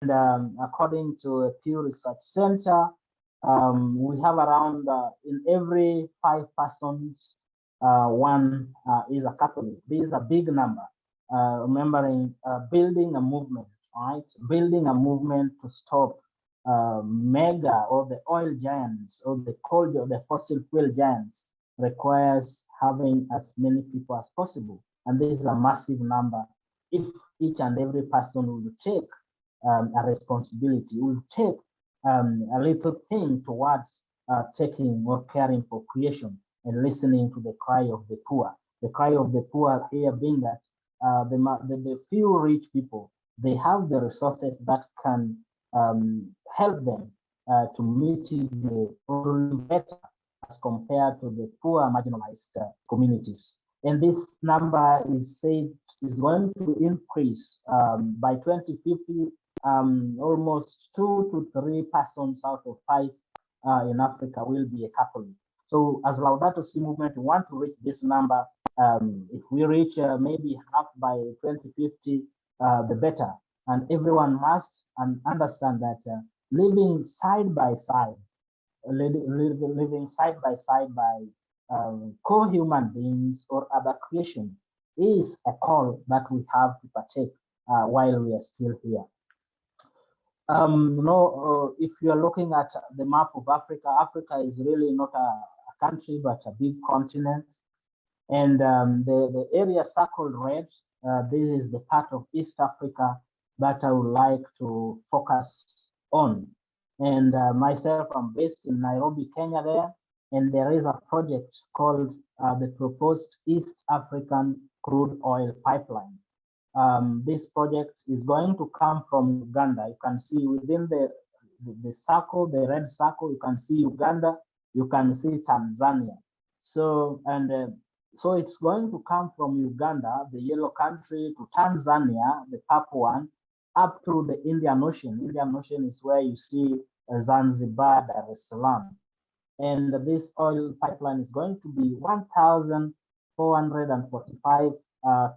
and according to a Pew Research Center, we have around in every 5 persons, one is a Catholic. This is a big number. Remembering building a movement, right? Building a movement to stop mega or the oil giants or the coal or the fossil fuel giants requires having as many people as possible. And this is a massive number. If each and every person will take a responsibility, will take a little thing towards taking or caring for creation and listening to the cry of the poor. The cry of the poor here being that the few rich people, they have the resources that can help them to mitigate or live better as compared to the poor marginalized communities. And this number is said is going to increase by 2050. Almost 2 to 3 persons out of 5 in Africa will be a Catholic. So as Laudato Si movement, we want to reach this number. If we reach maybe half by 2050, the better. And everyone must understand that living side by side, living side by co-human beings or other creation is a call that we have to partake while we are still here. If you are looking at the map of Africa, Africa is really not a country, but a big continent. And the area circled red, this is the part of East Africa that I would like to focus on. And myself, I'm based in Nairobi, Kenya there, and there is a project called the Proposed East African Crude Oil Pipeline. This project is going to come from Uganda. You can see within the circle, the red circle, you can see Uganda, you can see Tanzania. So, so it's going to come from Uganda, the yellow country, to Tanzania, the purple one, up through the Indian Ocean. Indian Ocean is where you see Zanzibar, Dar es Salaam. And this oil pipeline is going to be 1,445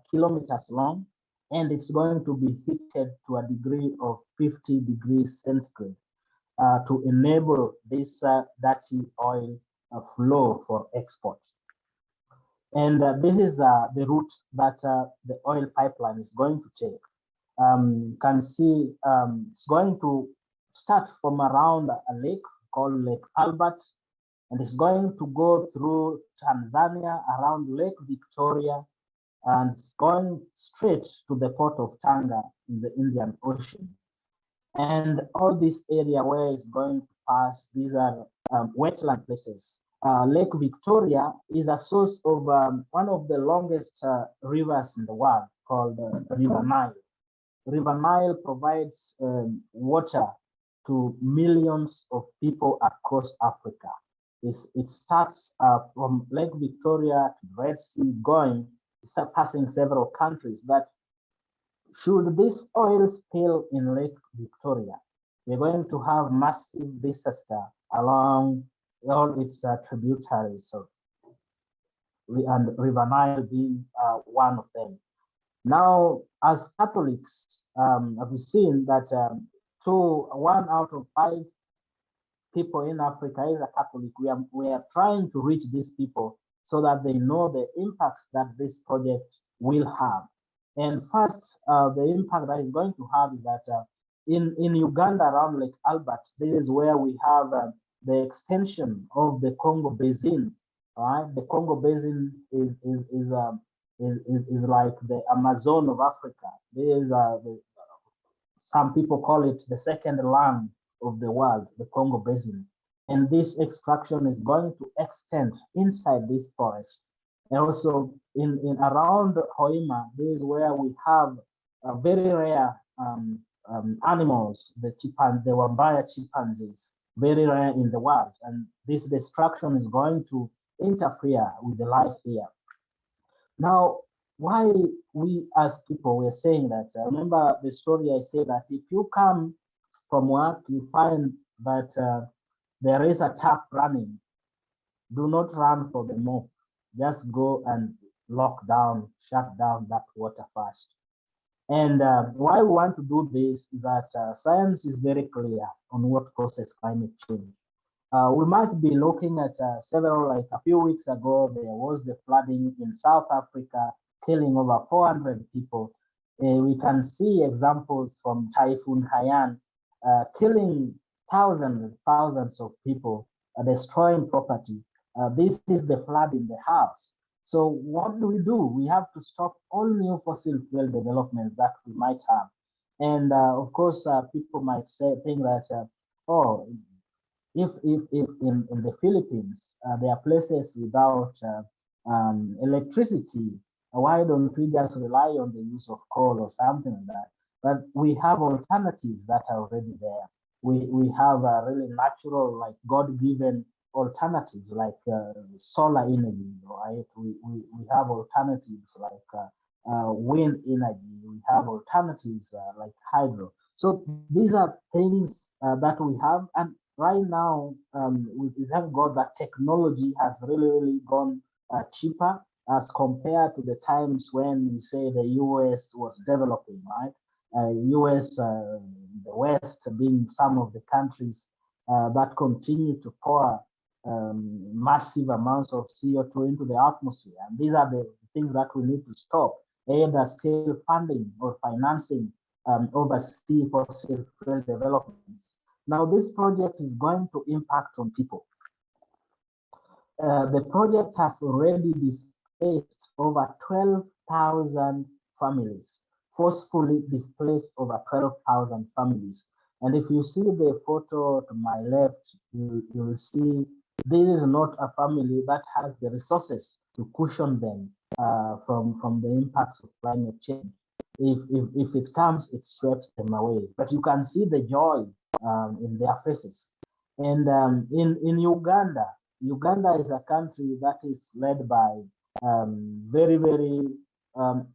kilometers long, and it's going to be heated to a degree of 50 degrees centigrade to enable this dirty oil flow for export. And this is the route that the oil pipeline is going to take. You can see it's going to start from around a lake called Lake Albert, and it's going to go through Tanzania around Lake Victoria, and it's going straight to the port of Tanga in the Indian Ocean. And all this area where it's going to pass, these are wetland places. Lake Victoria is a source of one of the longest rivers in the world called River Nile. River Nile provides water to millions of people across Africa. It starts from Lake Victoria to the Red Sea, going, passing several countries. But should this oil spill in Lake Victoria, we're going to have massive disaster along all its tributaries. So, and River Nile being one of them. Now, as Catholics, we've seen that 1 out of 5 people in Africa is a Catholic. We are trying to reach these people so that they know the impacts that this project will have. And first, the impact that is going to have is that in Uganda, around Lake Albert, this is where we have the extension of the Congo Basin. Right, the Congo Basin is like the Amazon of Africa. There is some people call it the second lung of the world, the Congo Basin. And this extraction is going to extend inside this forest. And also in around Hoima, this is where we have very rare animals, the Wambaya chimpanzees, very rare in the world. And this destruction is going to interfere with the life here. Now, why we as people were saying that, remember the story I said that if you come from work, you find that there is a tap running, do not run for the mop. Just go and shut down that water first. And why we want to do this is that science is very clear on what causes climate change. We might be looking at several, like a few weeks ago, there was the flooding in South Africa, killing over 400 people. We can see examples from Typhoon Haiyan, killing thousands of people, destroying property. This is the flood in the house. So what do? We have to stop all new fossil fuel developments that we might have. And of course, people might think that, oh, if in the Philippines, there are places without electricity, why don't we just rely on the use of coal or something like that? But we have alternatives that are already there. We have really natural, like God-given alternatives like solar energy, right? We have alternatives like wind energy. We have alternatives like hydro. So these are things that we have, and right now we have got that technology has really gone cheaper as compared to the times when we say the US was developing, right? US, the West being some of the countries that continue to pour massive amounts of CO2 into the atmosphere. And these are the things that we need to stop, either still funding or financing overseas fossil fuel developments. Now, this project is going to impact on people. The project has already displaced over 12,000 families, forcefully displaced over 12,000 families. And if you see the photo to my left, you will see this is not a family that has the resources to cushion them from the impacts of climate change. If it comes, it sweeps them away. But you can see the joy in their faces. And in Uganda, Uganda is a country that is led by very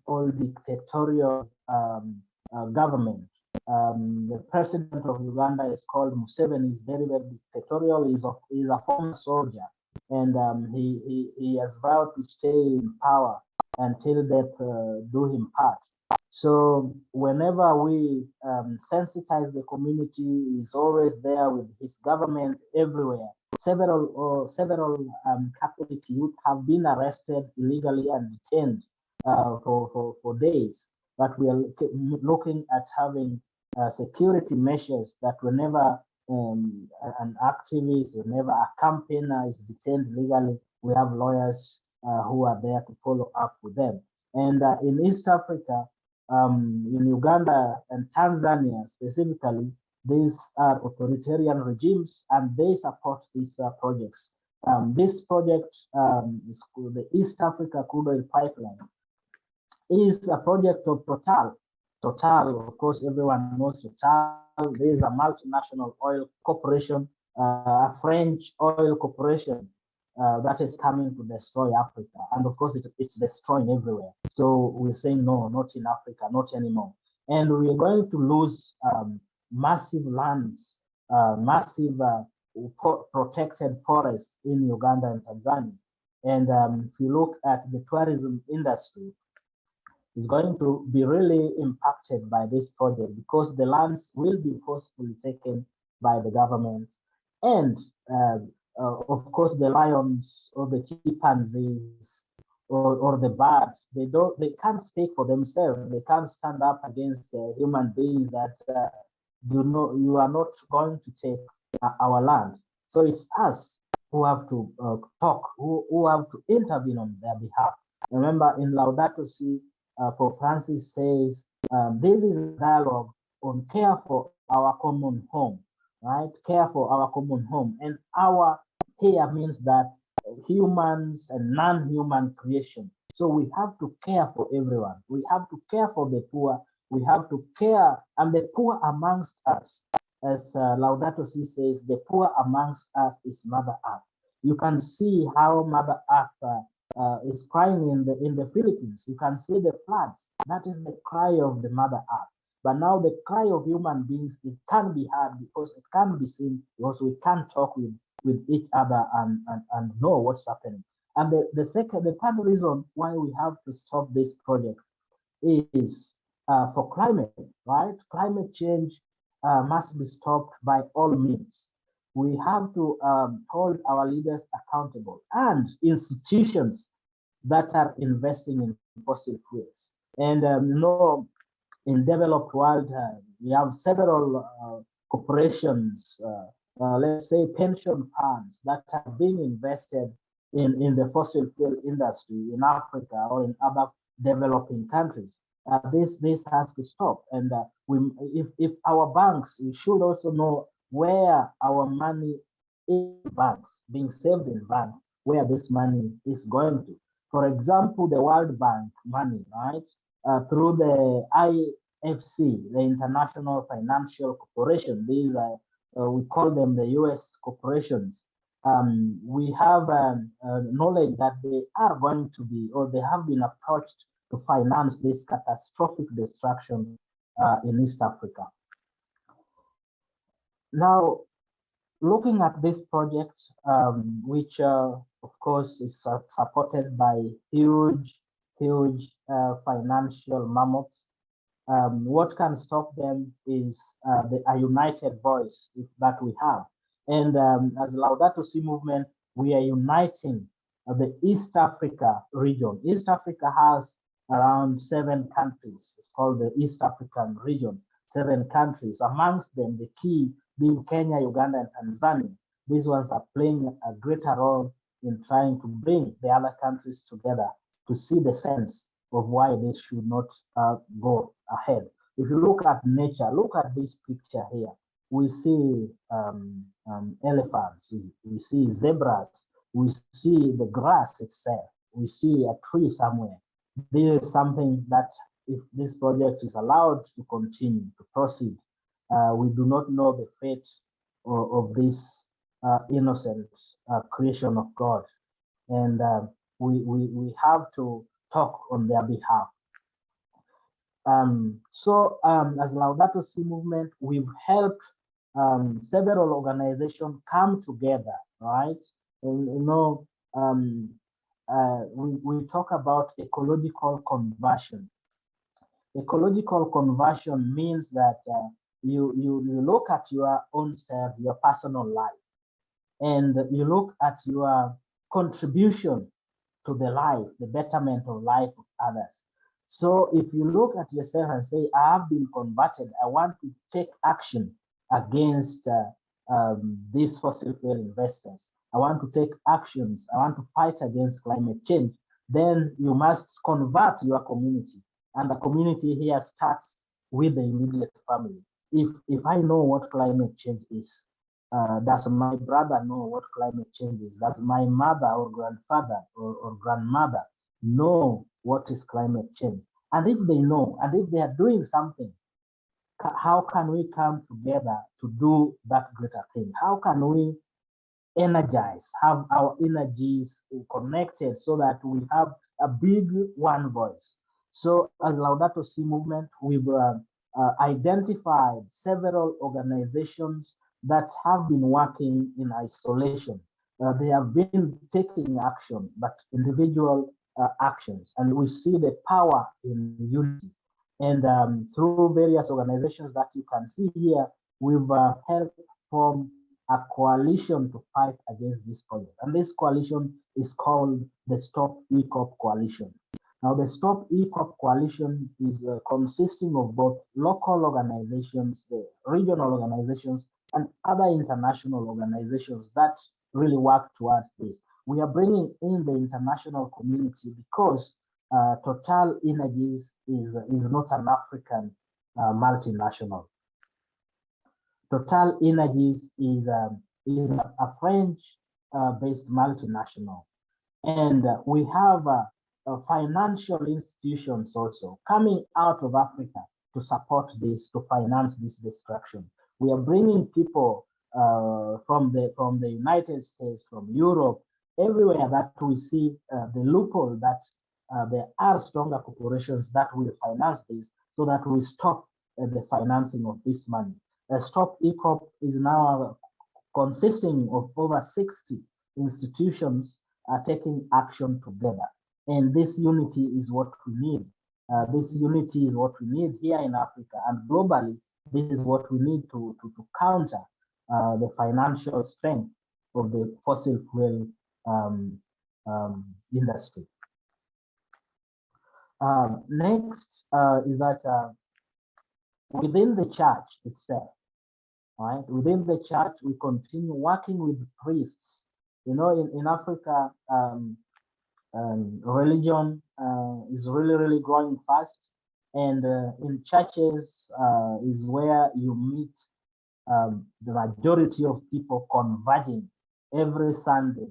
old dictatorial government. The president of Uganda is called Museveni. Is very dictatorial. He's a former soldier, and he has vowed to stay in power until death do him part. So whenever we sensitize the community, he's always there with his government everywhere. Several Catholic youth have been arrested illegally and detained for days. But we are looking at having security measures that whenever an activist, whenever a campaigner is detained illegally, we have lawyers who are there to follow up with them. And in East Africa, in Uganda and Tanzania specifically, these are authoritarian regimes and they support these projects. This project is called the East Africa Crude Oil Pipeline. Is a project of Total. Total, of course, everyone knows Total. There is a multinational oil corporation, a French oil corporation that is coming to destroy Africa. And of course, it's destroying everywhere. So we're saying, no, not in Africa, not anymore. And we're going to lose massive lands, massive protected forests in Uganda and Tanzania. And if you look at the tourism industry, it's going to be really impacted by this project because the lands will be forcefully taken by the government. And of course, the lions or the chimpanzees or the birds, they can't speak for themselves. They can't stand up against human beings that you are not going to take our land. So it's us who have to talk, who have to intervene on their behalf. Remember, in Laudato Si, Pope Francis says, this is a dialogue on care for our common home, right? Care for our common home. And our here means that humans and non-human creation. So we have to care for everyone. We have to care for the poor. We have to care, and the poor amongst us, as Laudato Si says, the poor amongst us is Mother Earth. You can see how Mother Earth is crying in the Philippines. You can see the floods. That is the cry of the Mother Earth. But now the cry of human beings, it can be heard because it can be seen, because we can talk with each other and know what's happening. And the third reason why we have to stop this project is for climate, right? Climate change must be stopped by all means. We have to hold our leaders accountable and institutions that are investing in fossil fuels. And in developed world, we have several corporations, let's say pension funds that are being invested in the fossil fuel industry in Africa or in other developing countries. This has to stop. And if our banks, we should also know where our money in banks, being saved in banks, where this money is going to. For example, the World Bank money, right? Through the IFC, the International Financial Corporation, these are, we call them the US corporations. We have knowledge that they are going to be, or they have been approached to finance this catastrophic destruction in East Africa. Now, looking at this project, which of course is supported by huge financial mammoths, what can stop them is a united voice that we have. And as Laudato Si movement, we are uniting the East Africa region. East Africa has around 7 countries. It's called the East African region, 7 countries. Amongst them, the key being Kenya, Uganda, and Tanzania. These ones are playing a greater role in trying to bring the other countries together to see the sense of why this should not go ahead. If you look at nature, look at this picture here. We see elephants, we see zebras, we see the grass itself, we see a tree somewhere. This is something that if this project is allowed to continue, to proceed, we do not know the fate of this innocent creation of God. And we have to talk on their behalf. As Laudato Si movement, we've helped several organizations come together, right? And, we talk about ecological conversion. Ecological conversion means that you look at your own self, your personal life, and you look at your contribution to the life, the betterment of life of others. So if you look at yourself and say, I have been converted, I want to take action against these fossil fuel investors. I want to take actions. I want to fight against climate change. Then you must convert your community. And the community here starts with the immediate family. If I know what climate change is, does my brother know what climate change is? Does my mother or grandfather or grandmother know what is climate change? And if they know, and if they are doing something, how can we come together to do that greater thing? How can we energize, have our energies connected so that we have a big one voice? So as Laudato Si movement, we've identified several organizations that have been working in isolation. They have been taking action, but individual actions. And we see the power in unity. And through various organizations that you can see here, we've helped form a coalition to fight against this project. And this coalition is called the Stop EACOP Coalition. Now, the Stop EACOP Coalition is consisting of both local organizations, the regional organizations, and other international organizations that really work towards this. We are bringing in the international community because Total Energies is not an African multinational. Total Energies is a French-based multinational. And we have financial institutions also coming out of Africa to support this, to finance this destruction. We are bringing people from the United States, from Europe, everywhere that we see the loophole that there are stronger corporations that will finance this, so that we stop the financing of this money. Stop EACOP is now consisting of over 60 institutions taking action together. And this unity is what we need. This unity is what we need here in Africa, and globally, this is what we need to counter the financial strength of the fossil fuel industry. Next is that within the church itself, right? Within the church, we continue working with priests. You know, in Africa, religion is really growing fast, and in churches is where you meet the majority of people converging every Sunday.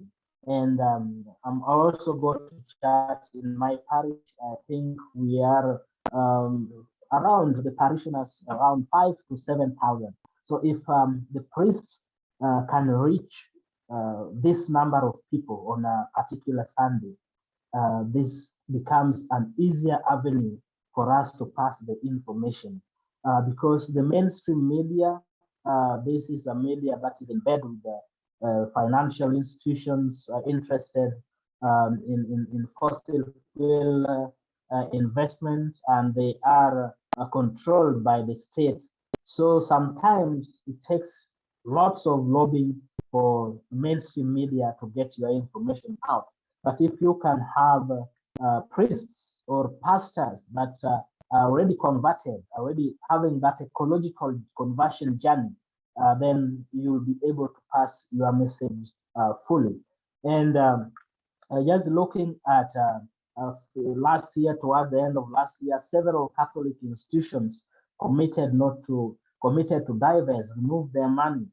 And I'm also going to church in my parish. I think we are around the parishioners around 5,000 to 7,000. So if the priests can reach this number of people on a particular Sunday, this becomes an easier avenue for us to pass the information, because the mainstream media, this is a media that is in bed with the financial institutions interested in fossil fuel investment, and they are controlled by the state. So sometimes it takes lots of lobbying for mainstream media to get your information out. But if you can have priests or pastors that are already converted, already having that ecological conversion journey, then you'll be able to pass your message fully. And just looking at last year, toward the end of last year, several Catholic institutions committed to divest, remove their money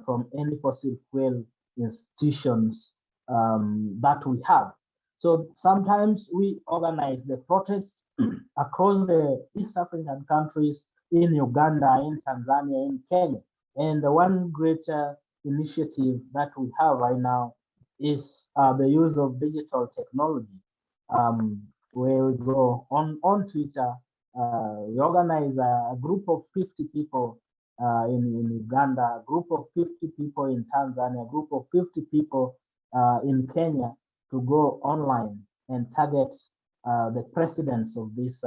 from any fossil fuel institutions that we have. So sometimes we organize the protests across the East African countries, in Uganda, in Tanzania, in Kenya. And the one great initiative that we have right now is the use of digital technology, where we go on Twitter. We organize a group of 50 people in Uganda, a group of 50 people in Tanzania, a group of 50 people in Kenya, to go online and target the presidents of these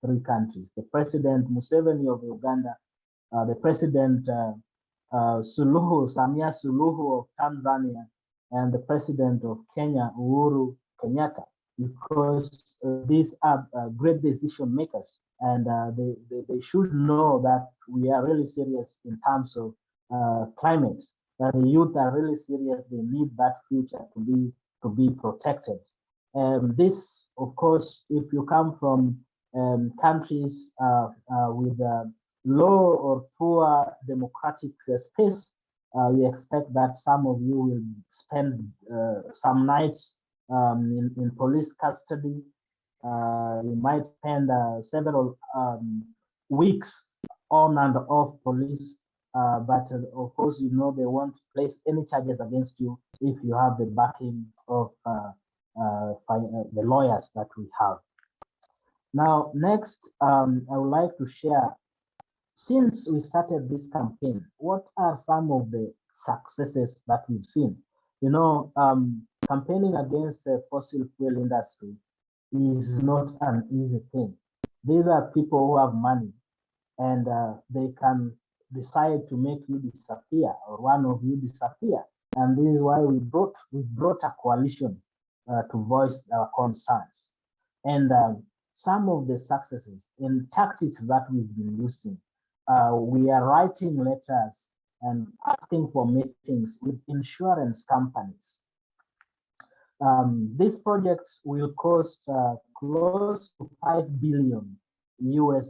three countries: the President Museveni of Uganda, the President Samia Suluhu of Tanzania, and the President of Kenya, Uhuru Kenyatta, because these are great decision makers, and they should know that we are really serious in terms of climate. That the youth are really serious. They need that future to be protected. This, of course, if you come from countries with low or poor democratic space, we expect that some of you will spend some nights in police custody. You might spend several weeks on and off police, but of course, you know, they won't place any charges against you if you have the backing of the lawyers that we have. Now, next, I would like to share since we started this campaign, what are some of the successes that we've seen? You know, campaigning against the fossil fuel industry is not an easy thing. These are people who have money, and they can decide to make you disappear or one of you disappear. And this is why we brought a coalition to voice our concerns. And some of the successes and tactics that we've been using, we are writing letters and asking for meetings with insurance companies. This project will cost close to $5 billion US,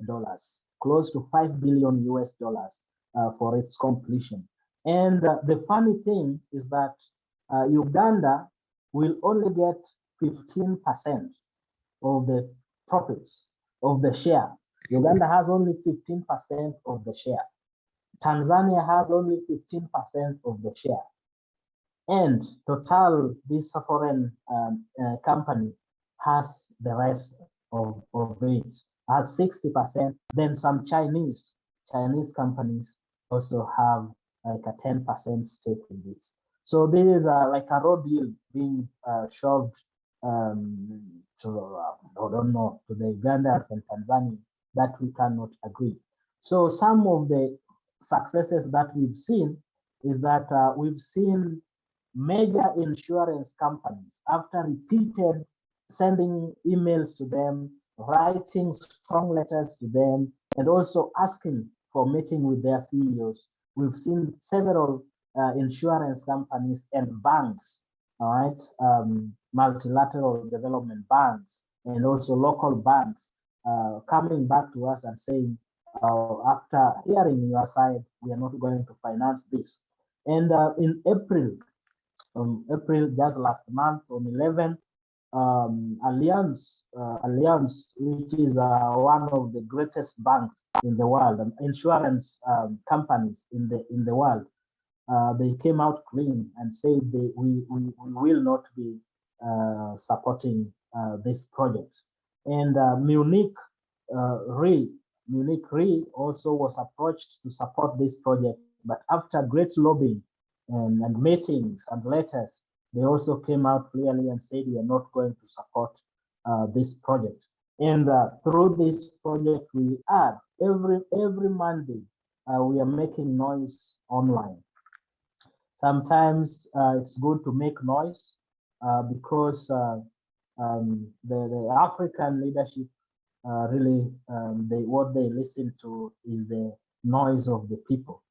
close to $5 billion US for its completion. And the funny thing is that Uganda will only get 15% of the profits of the share. Uganda has only 15% of the share. Tanzania has only 15% of the share. And Total, this foreign company, has the rest of it, has 60%. Then some Chinese companies also have like a 10% stake in this. So this is like a road deal being shoved to, I don't know, to the Ugandans and Tanzania that we cannot agree. So some of the successes that we've seen is that we've seen major insurance companies, after repeated sending emails to them, writing strong letters to them, and also asking for meeting with their CEOs. We've seen several insurance companies and banks, all right, multilateral development banks, and also local banks coming back to us and saying, after hearing your side, we are not going to finance this. And in April, just last month, on 11th, Alliance, which is one of the greatest banks in the world, insurance companies in the world, they came out clean and said we will not be supporting this project. And Munich Re also was approached to support this project, but after great lobbying and meetings and letters, they also came out clearly and said we are not going to support this project. And through this project, we are every Monday we are making noise online. Sometimes it's good to make noise because the African leadership really what they listen to is the noise of the people.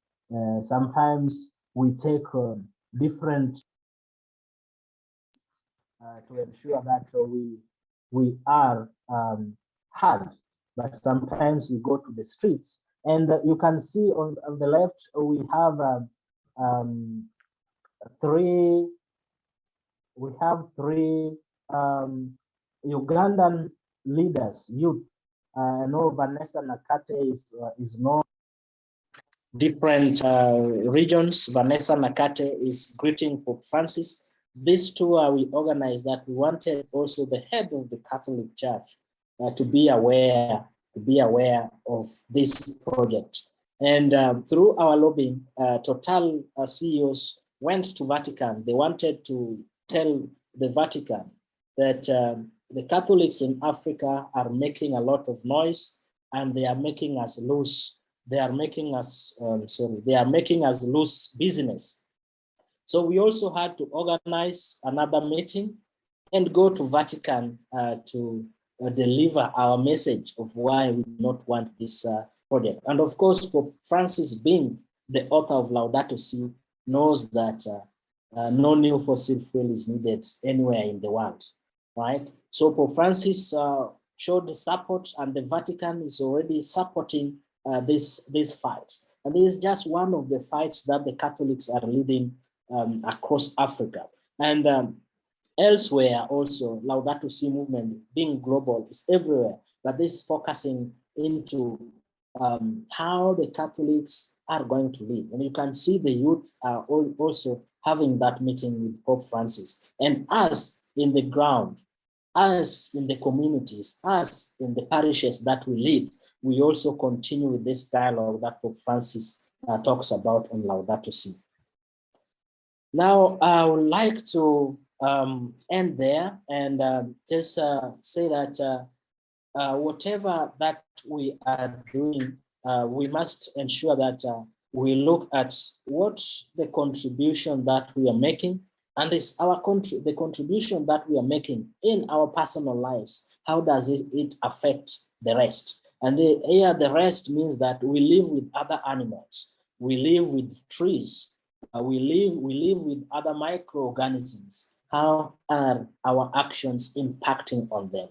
Sometimes we take different to ensure that we are heard, but sometimes we go to the streets, and you can see on the left we have three Ugandan leaders, youth. I know Vanessa Nakate is known. Different regions. Vanessa Nakate is greeting Pope Francis. This tour we organized that we wanted also the head of the Catholic Church to be aware of this project. And through our lobbying, Total CEOs went to Vatican. They wanted to tell the Vatican that the Catholics in Africa are making a lot of noise, and they are making us lose. They are making us lose business. So we also had to organize another meeting and go to Vatican to deliver our message of why we do not want this project. And of course, Pope Francis, being the author of Laudato Si, knows that no new fossil fuel is needed anywhere in the world, right? So Pope Francis showed the support, and the Vatican is already supporting these fights. And this is just one of the fights that the Catholics are leading across Africa. And elsewhere also, Laudato Si movement being global is everywhere, but this is focusing into how the Catholics are going to live. And you can see the youth are also having that meeting with Pope Francis. And us in the ground, us in the communities, us in the parishes that we lead, we also continue with this dialogue that Pope Francis talks about on Laudato Si. Now, I would like to end there and just say that whatever that we are doing, we must ensure that we look at what the contribution that we are making, and is the contribution that we are making in our personal lives. How does it affect the rest? And here the rest means that we live with other animals, we live with trees, we live with other microorganisms. How are our actions impacting on them?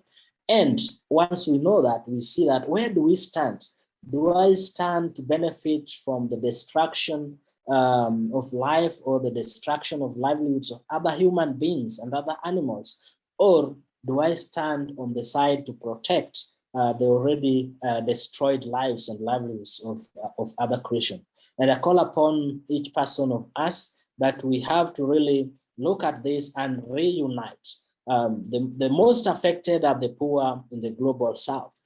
And once we know that, we see that, where do we stand? Do I stand to benefit from the destruction of life or the destruction of livelihoods of other human beings and other animals? Or do I stand on the side to protect the already destroyed lives and livelihoods of other creation? And I call upon each person of us that we have to really look at this and reunite. The most affected are the poor in the global south.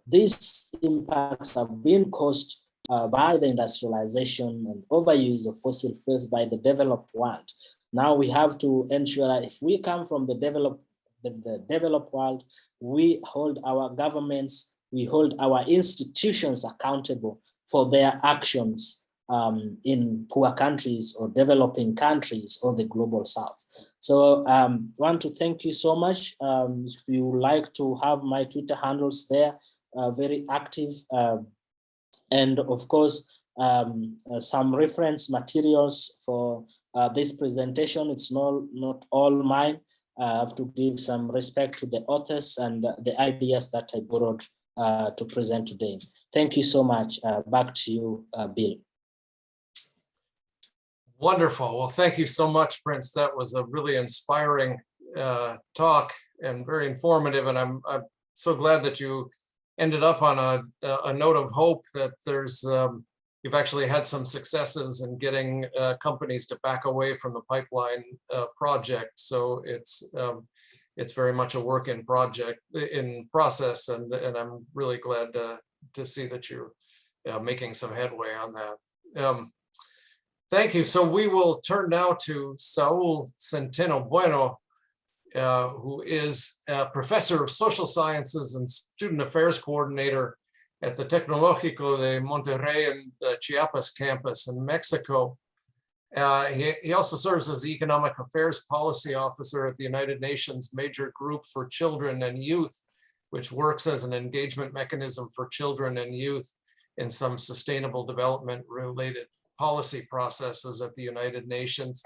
These impacts have been caused by the industrialization and overuse of fossil fuels by the developed world. Now we have to ensure that if we come from the developed world, we hold our governments, we hold our institutions accountable for their actions in poor countries or developing countries or the global south. So I want to thank you so much. If you would like to have my Twitter handles there, very active. And of course, some reference materials for this presentation. It's not all mine. I have to give some respect to the authors and the ideas that I borrowed to present today. Thank you so much. Back to you, Bill. Wonderful. Well, thank you so much, Prince. That was a really inspiring talk and very informative. And I'm so glad that you ended up on a note of hope that there's you've actually had some successes in getting companies to back away from the pipeline project. So it's very much a work in process, and I'm really glad to see that you're making some headway on that. Thank you. So we will turn now to Saúl Zenteno-Bueno, who is a professor of social sciences and student affairs coordinator at the Tecnológico de Monterrey and the Chiapas campus in Mexico. He also serves as the economic affairs policy officer at the United Nations Major Group for Children and Youth, which works as an engagement mechanism for children and youth in some sustainable development related policy processes at the United Nations.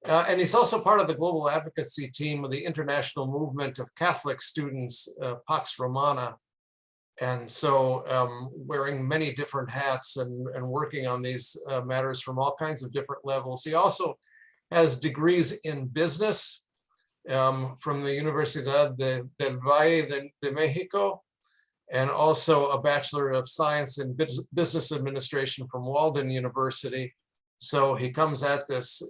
And he's also part of the global advocacy team of the International Movement of Catholic Students, Pax Romana. And so wearing many different hats and working on these matters from all kinds of different levels. He also has degrees in business from the Universidad del Valle de Mexico, and also a Bachelor of Science in Business Administration from Walden University. So he comes at this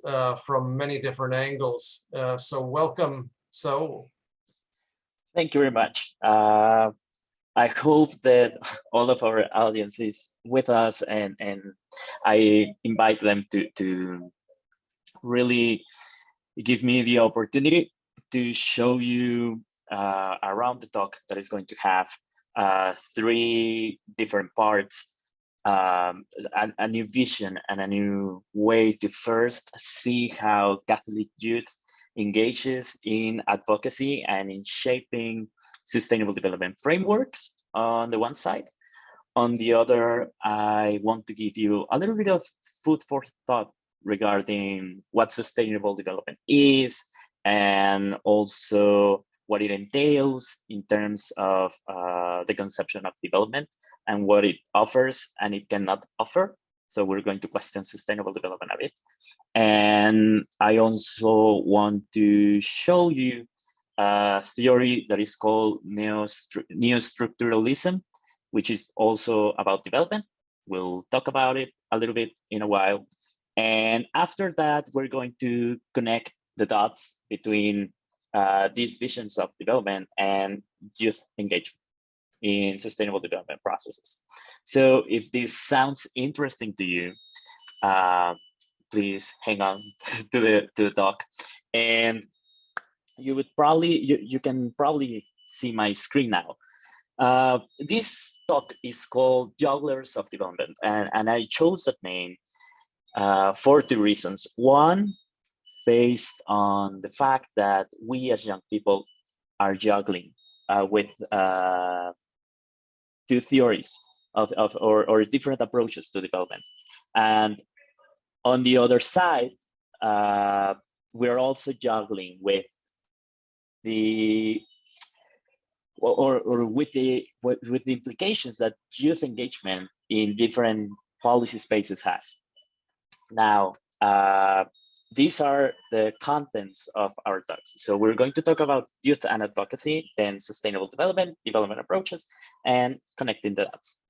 from many different angles. So welcome, Saúl. Thank you very much. I hope that all of our audience is with us, and I invite them to really give me the opportunity to show you around the talk that is going to have 3 different parts, a new vision and a new way to first see how Catholic youth engages in advocacy and in shaping sustainable development frameworks on the one side. On the other, I want to give you a little bit of food for thought regarding what sustainable development is, and also what it entails in terms of the conception of development and what it offers and it cannot offer. So we're going to question sustainable development a bit. And I also want to show you a theory that is called neostructuralism, which is also about development. We'll talk about it a little bit in a while. And after that, we're going to connect the dots between these visions of development and youth engagement. in sustainable development processes. So if this sounds interesting to you, please hang on to the talk, and you would probably you can probably see my screen now. This talk is called Jugglers of Development, and I chose that name for two reasons. One, based on the fact that we as young people are juggling with two theories or different approaches to development. And on the other side, we're also juggling with the with the implications that youth engagement in different policy spaces has. Now, these are the contents of our talks. So we're going to talk about youth and advocacy, then sustainable development, development approaches, and connecting the dots.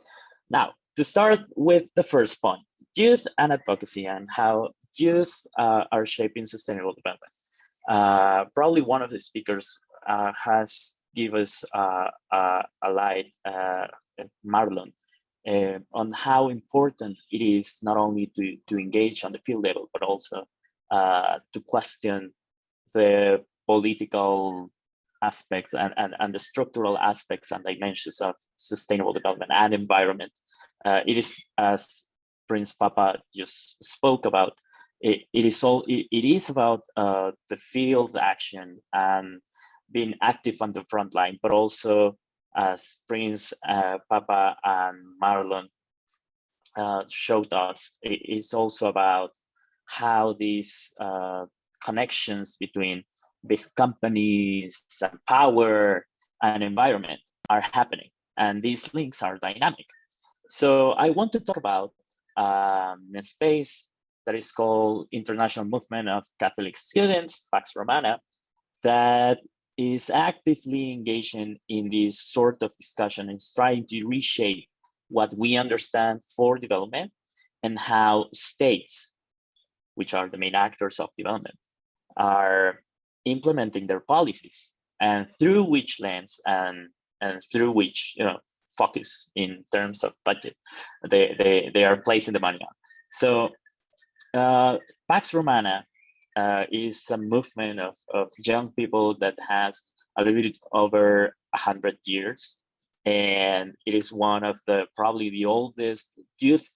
Now, to start with the first point, youth and advocacy and how youth are shaping sustainable development. Probably one of the speakers has given us a light, Marlon, on how important it is not only to engage on the field level, but also to question the political aspects and the structural aspects and dimensions of sustainable development and environment. It is, as Prince Papa just spoke about, it is about the field action and being active on the front line, but also, as Prince Papa and Marlon showed us, it is also about how these connections between big companies and power and environment are happening, and these links are dynamic. So I want to talk about a space that is called International Movement of Catholic Students, Pax Romana, that is actively engaging in this sort of discussion and trying to reshape what we understand for development and how states, which are the main actors of development, are implementing their policies, and through which lens and through which focus in terms of budget they are placing the money on. So Pax Romana is a movement of young people that has a little bit over 100 years, and it is one of the probably the oldest youth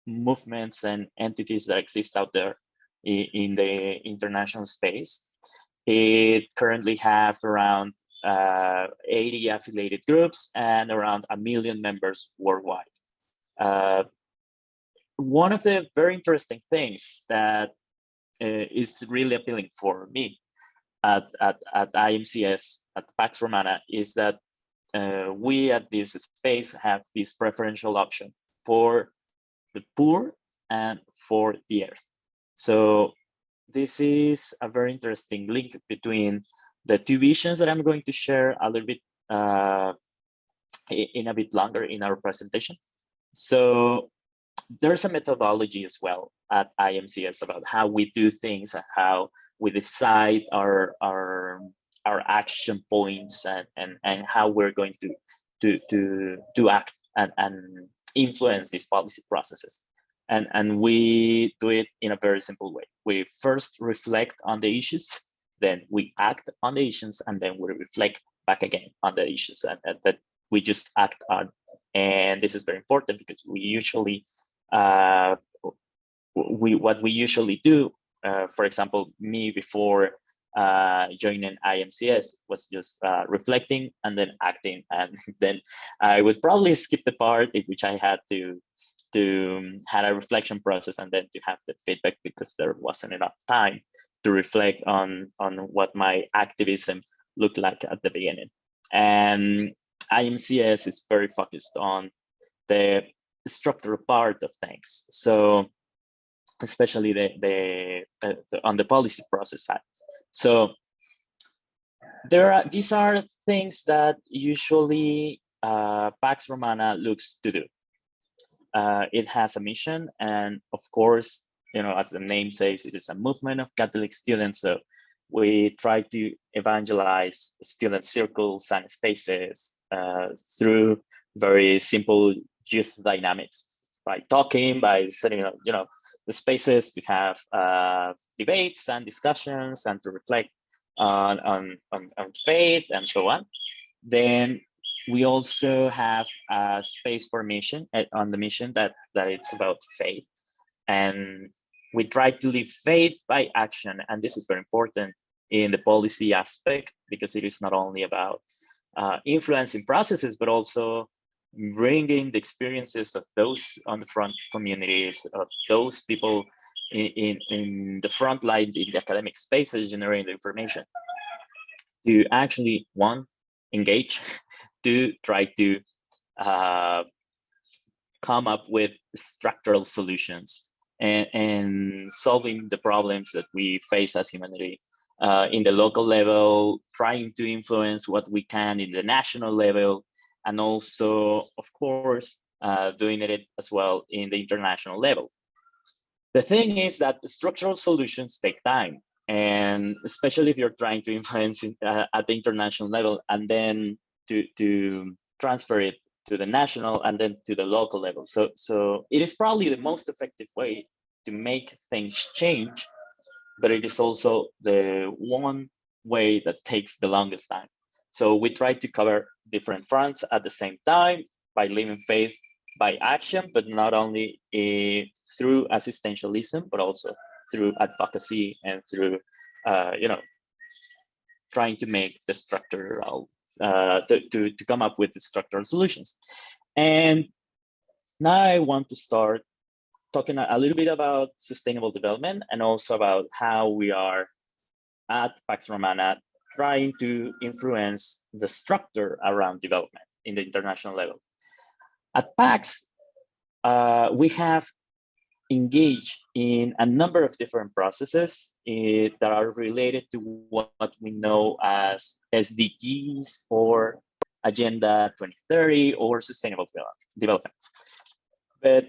movements and entities that exist out there in the international space. It currently have around 80 affiliated groups and around 1 million members worldwide. One of the very interesting things that is really appealing for me at IMCS, at Pax Romana, is that we at this space have this preferential option for the poor and for the earth. So this is a very interesting link between the two visions that I'm going to share a little bit in a bit longer in our presentation. So there's a methodology as well at IMCS about how we do things and how we decide our action points and how we're going to act and influence these policy processes. And we do it in a very simple way. We first reflect on the issues, then we act on the issues, and then we reflect back again on the issues that we just act on. And this is very important because we usually, what we usually do, for example, me before joining IMCS was just reflecting and then acting, and then I would probably skip the part in which I had to had a reflection process and then to have the feedback because there wasn't enough time to reflect on what my activism looked like at the beginning. And IMCS is very focused on the structural part of things. So especially on the policy process side. So these are things that usually Pax Romana looks to do. It has a mission, and of course, as the name says, it is a movement of Catholic students. So we try to evangelize student circles and spaces through very simple youth dynamics, by talking, by setting up, the spaces to have debates and discussions and to reflect on faith and so on. Then we also have a space for mission on the mission that it's about faith, and we try to live faith by action. And this is very important in the policy aspect, because it is not only about influencing processes, but also bringing the experiences of those on the front communities, of those people in the front line, in the academic spaces, generating the information, to actually, one, engage, to try to come up with structural solutions and solving the problems that we face as humanity in the local level, trying to influence what we can in the national level, and also, of course, doing it as well in the international level. The thing is that structural solutions take time, and especially if you're trying to influence at the international level, and then to transfer it to the national and then to the local level. So it is probably the most effective way to make things change, but it is also the one way that takes the longest time. So we try to cover different fronts at the same time by living faith by action, but not only through assistentialism, but also through advocacy and through, trying to make the structural, to come up with the structural solutions. And now I want to start talking a little bit about sustainable development, and also about how we are at Pax Romana trying to influence the structure around development in the international level. At Pax, we have engaged in a number of different processes that are related to what we know as SDGs or Agenda 2030 or Sustainable Development. But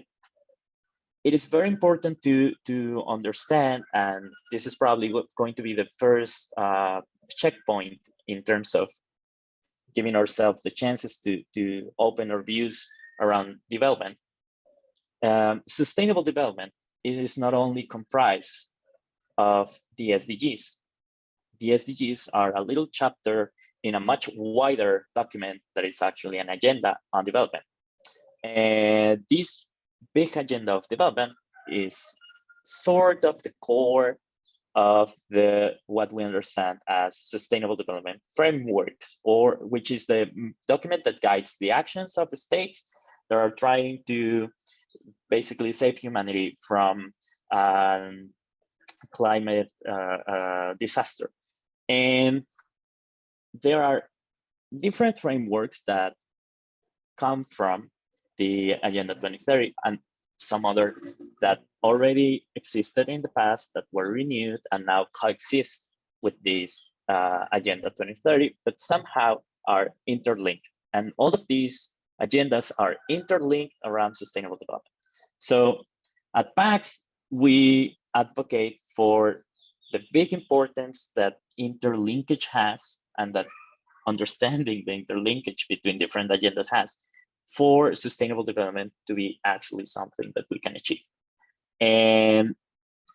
it is very important to understand, and this is probably going to be the first checkpoint in terms of giving ourselves the chances to open our views around development. Sustainable development is not only comprised of the SDGs. The SDGs are a little chapter in a much wider document that is actually an agenda on development. And this big agenda of development is sort of the core of what we understand as sustainable development frameworks, or which is the document that guides the actions of the states that are trying to basically save humanity from climate disaster. And there are different frameworks that come from the Agenda 2030 and some other that already existed in the past that were renewed and now coexist with this Agenda 2030, but somehow are interlinked. And all of these agendas are interlinked around sustainable development. So at PAX, we advocate for the big importance that interlinkage has, and that understanding the interlinkage between different agendas has, for sustainable development to be actually something that we can achieve. And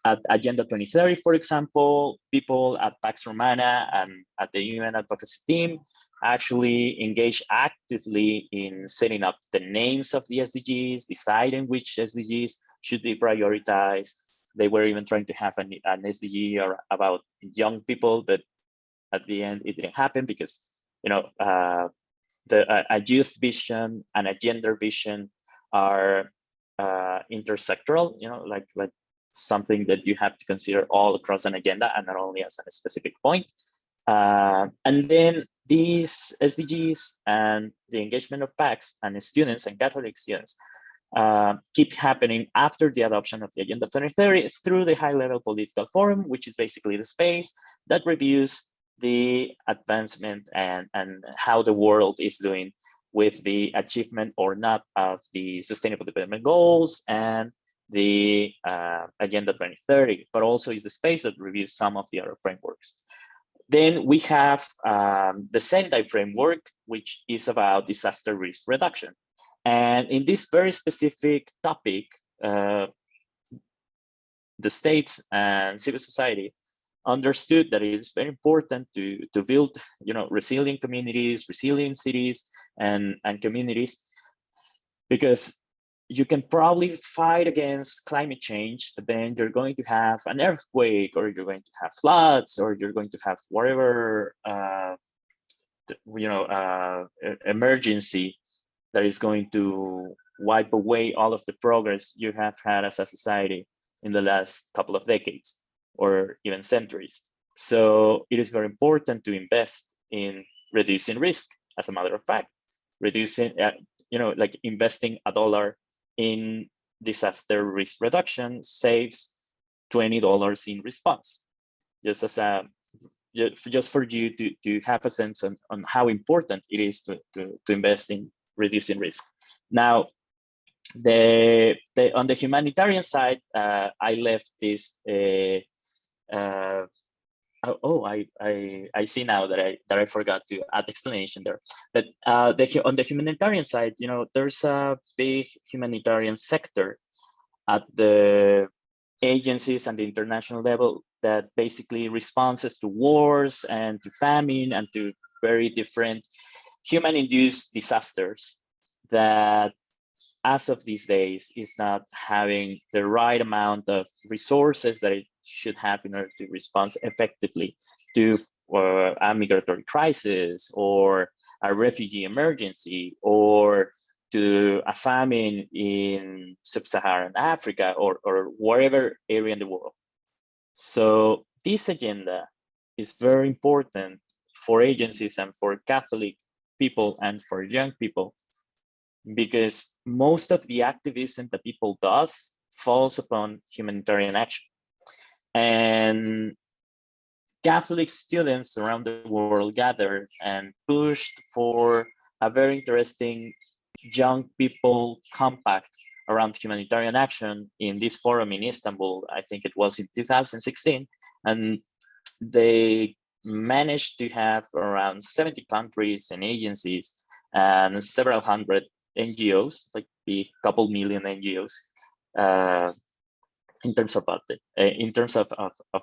at Agenda 2030, for example, people at Pax Romana and at the UN Advocacy team actually engage actively in setting up the names of the SDGs, deciding which SDGs should be prioritized. They were even trying to have an SDG about young people, but at the end it didn't happen because, you know, a youth vision and a gender vision are intersectoral, you know, like something that you have to consider all across an agenda and not only as a specific point. And then these SDGs and the engagement of PACs and students and Catholic students keep happening after the adoption of the Agenda 2030 through the high-level political forum, which is basically the space that reviews the advancement and how the world is doing with the achievement or not of the Sustainable Development Goals and the Agenda 2030, but also is the space that reviews some of the other frameworks. Then we have the Sendai framework, which is about disaster risk reduction. And in this very specific topic, the states and civil society understood that it is very important to build, resilient communities, resilient cities and communities, because you can probably fight against climate change, but then you're going to have an earthquake, or you're going to have floods, or you're going to have whatever emergency that is going to wipe away all of the progress you have had as a society in the last couple of decades or even centuries. So it is very important to invest in reducing risk. As a matter of fact, reducing, like investing $1 in disaster risk reduction saves $20 in response. Just as a just for you to have a sense on how important it is to invest in reducing risk. Now, on the humanitarian side, I left this. I see now that I forgot to add explanation there. But on the humanitarian side, there's a big humanitarian sector at the agencies and the international level that basically responses to wars and to famine and to very different human-induced disasters that, as of these days, is not having the right amount of resources that it should have in order to respond effectively to a migratory crisis or a refugee emergency or to a famine in sub-Saharan Africa or wherever area in the world. So this agenda is very important for agencies and for Catholic people and for young people, because most of the activism that people does falls upon humanitarian action. And Catholic students around the world gathered and pushed for a very interesting young people compact around humanitarian action in this forum in Istanbul. I think it was in 2016. And they managed to have around 70 countries and agencies and several hundred NGOs, like a couple million NGOs, in terms of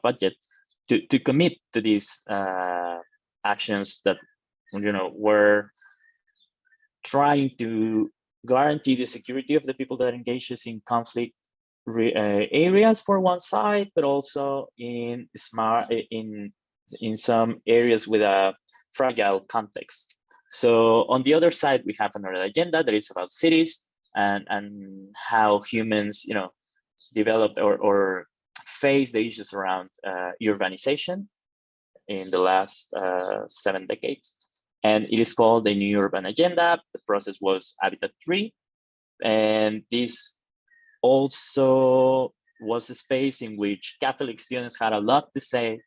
budget, to commit to these actions that were trying to guarantee the security of the people that engages in conflict areas for one side, but also in some areas with a fragile context. So on the other side, we have another agenda that is about cities and how humans, develop or face the issues around urbanization in the last 7 decades. And it is called the New Urban Agenda. The process was Habitat 3. And this also was a space in which Catholic students had a lot to say,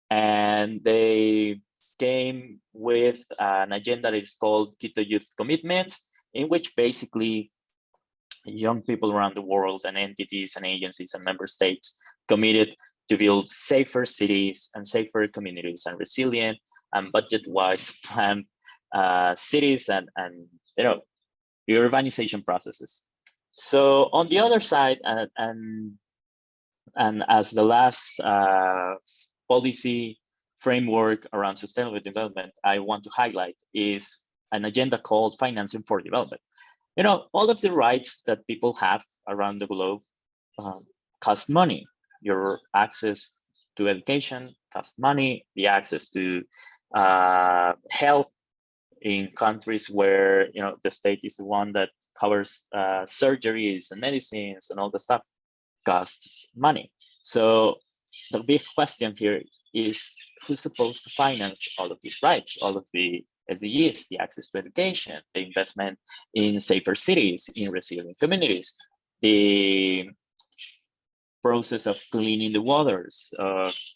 and they came with an agenda that is called Quito Youth Commitments, in which basically young people around the world and entities and agencies and member states committed to build safer cities and safer communities and resilient and budget-wise planned cities and urbanization processes. So on the other side, and as the last policy framework around sustainable development I want to highlight is an agenda called Financing for Development. All of the rights that people have around the globe cost money. Your access to education costs money, the access to health in countries where the state is the one that covers surgeries and medicines and all the stuff costs money. So the big question here is who's supposed to finance all of these rights, all of the SDGs, the access to education, the investment in safer cities, in resilient communities, the process of cleaning the waters,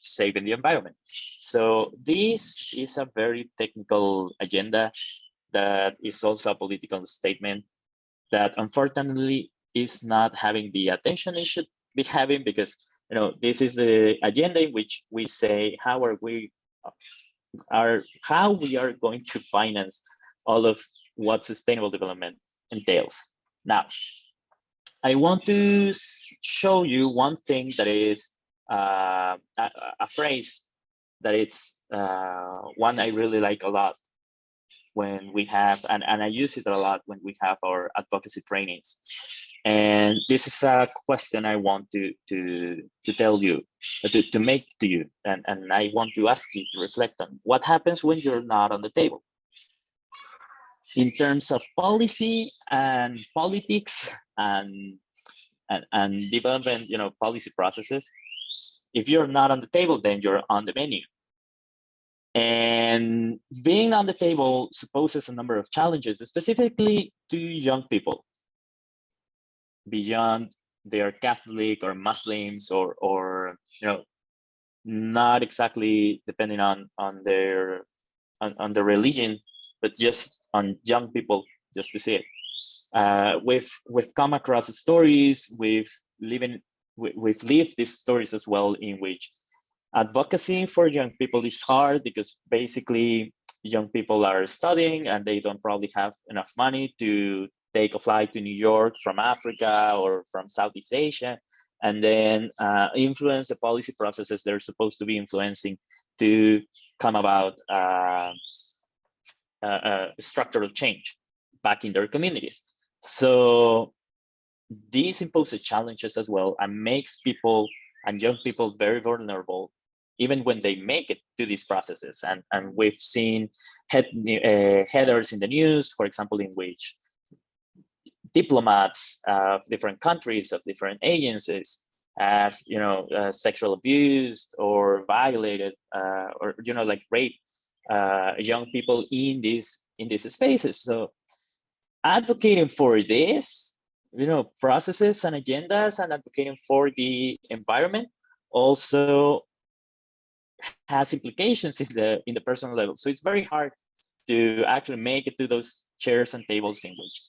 saving the environment. So this is a very technical agenda that is also a political statement that unfortunately is not having the attention it should be having, because this is the agenda in which we say how are we how we are going to finance all of what sustainable development entails. Now, I want to show you one thing that is a phrase that it's one I really like a lot when we have, and I use it a lot when we have our advocacy trainings. And this is a question I want to tell you, to make to you, and I want to ask you to reflect on what happens when you're not on the table. In terms of policy and politics and development, policy processes, if you're not on the table, then you're on the menu. And being on the table supposes a number of challenges, specifically to young people, beyond their Catholic or Muslims or not exactly depending on their religion, but just on young people, just to see it. We've come across stories, we've lived these stories as well, in which advocacy for young people is hard because basically young people are studying and they don't probably have enough money to take a flight to New York from Africa or from Southeast Asia, and then influence the policy processes they're supposed to be influencing to come about structural change back in their communities. So these imposes challenges as well and makes people and young people very vulnerable, even when they make it to these processes. And we've seen headers in the news, for example, in which diplomats of different countries, of different agencies, have sexual abused or violated or like raped young people in these spaces. So advocating for this, processes and agendas, and advocating for the environment also has implications in the personal level. So it's very hard to actually make it to those chairs and tables in which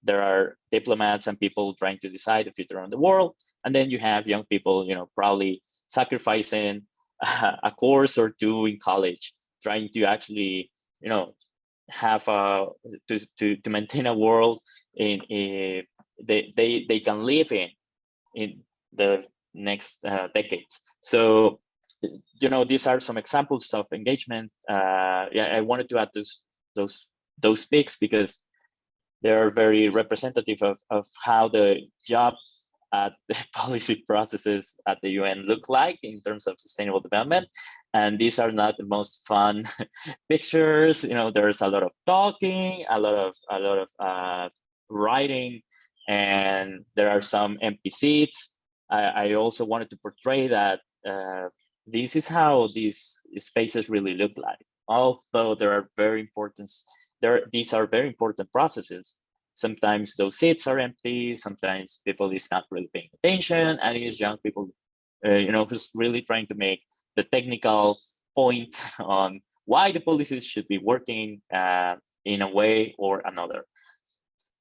there are diplomats and people trying to decide the future of the world, and then you have young people probably sacrificing a course or two in college, trying to actually have to maintain a world they can live in the next decades. So these are some examples of engagement. I wanted to add those picks because they are very representative of how the job at the policy processes at the UN look like in terms of sustainable development. And these are not the most fun pictures. There's a lot of talking, a lot of writing, and there are some empty seats. I also wanted to portray that this is how these spaces really look like. Although there are very important, these are very important processes. Sometimes those seats are empty. Sometimes people is not really paying attention, and it's young people, who's really trying to make the technical point on why the policies should be working in a way or another.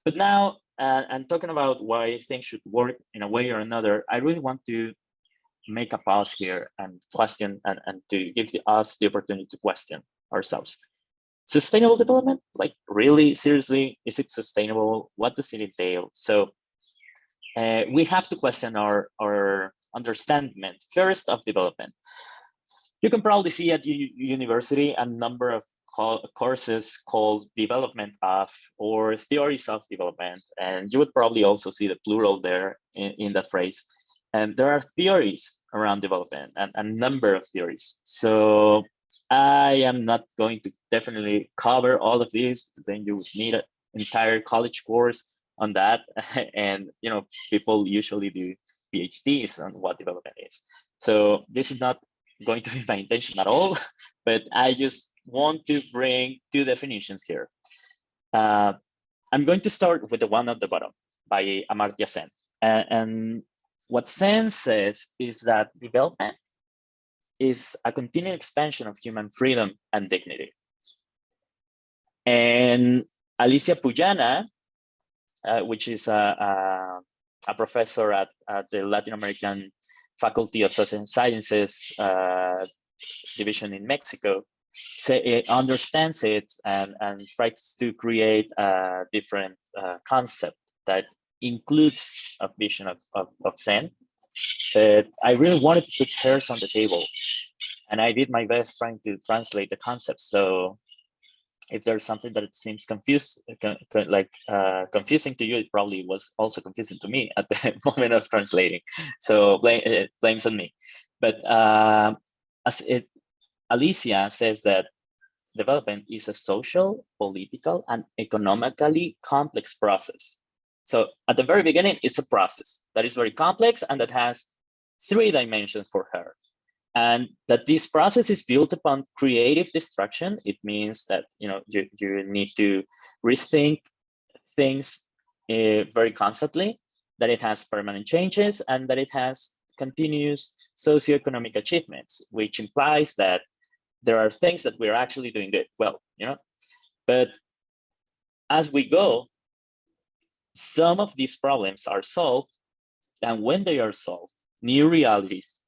But now, and talking about why things should work in a way or another, I really want to make a pause here and question and to give us the opportunity to question ourselves. Sustainable development, like really seriously, is it sustainable? What does it entail? So we have to question our understanding first of development. You can probably see at university a number of courses called development of or theories of development, and you would probably also see the plural there in that phrase. And there are theories around development and a number of theories. So I am not going to definitely cover all of these, then you would need an entire college course on that. And people usually do PhDs on what development is. So this is not going to be my intention at all, but I just want to bring two definitions here. I'm going to start with the one at the bottom by Amartya Sen. And what Sen says is that development is a continued expansion of human freedom and dignity. And Alicia Pujana, which is a professor at the Latin American Faculty of Social Sciences Division in Mexico, it understands it and tries to create a different concept that includes a vision of Zen. But I really wanted to put hers on the table, and I did my best trying to translate the concepts. So if there's something that it seems confusing to you, it probably was also confusing to me at the moment of translating. So blames on me. But Alicia says that development is a social, political, and economically complex process. So at the very beginning, it's a process that is very complex and that has 3 dimensions for her. And that this process is built upon creative destruction. It means that you need to rethink things very constantly, that it has permanent changes, and that it has continuous socioeconomic achievements, which implies that there are things that we're actually doing good well, but as we go, some of these problems are solved, and when they are solved, new realities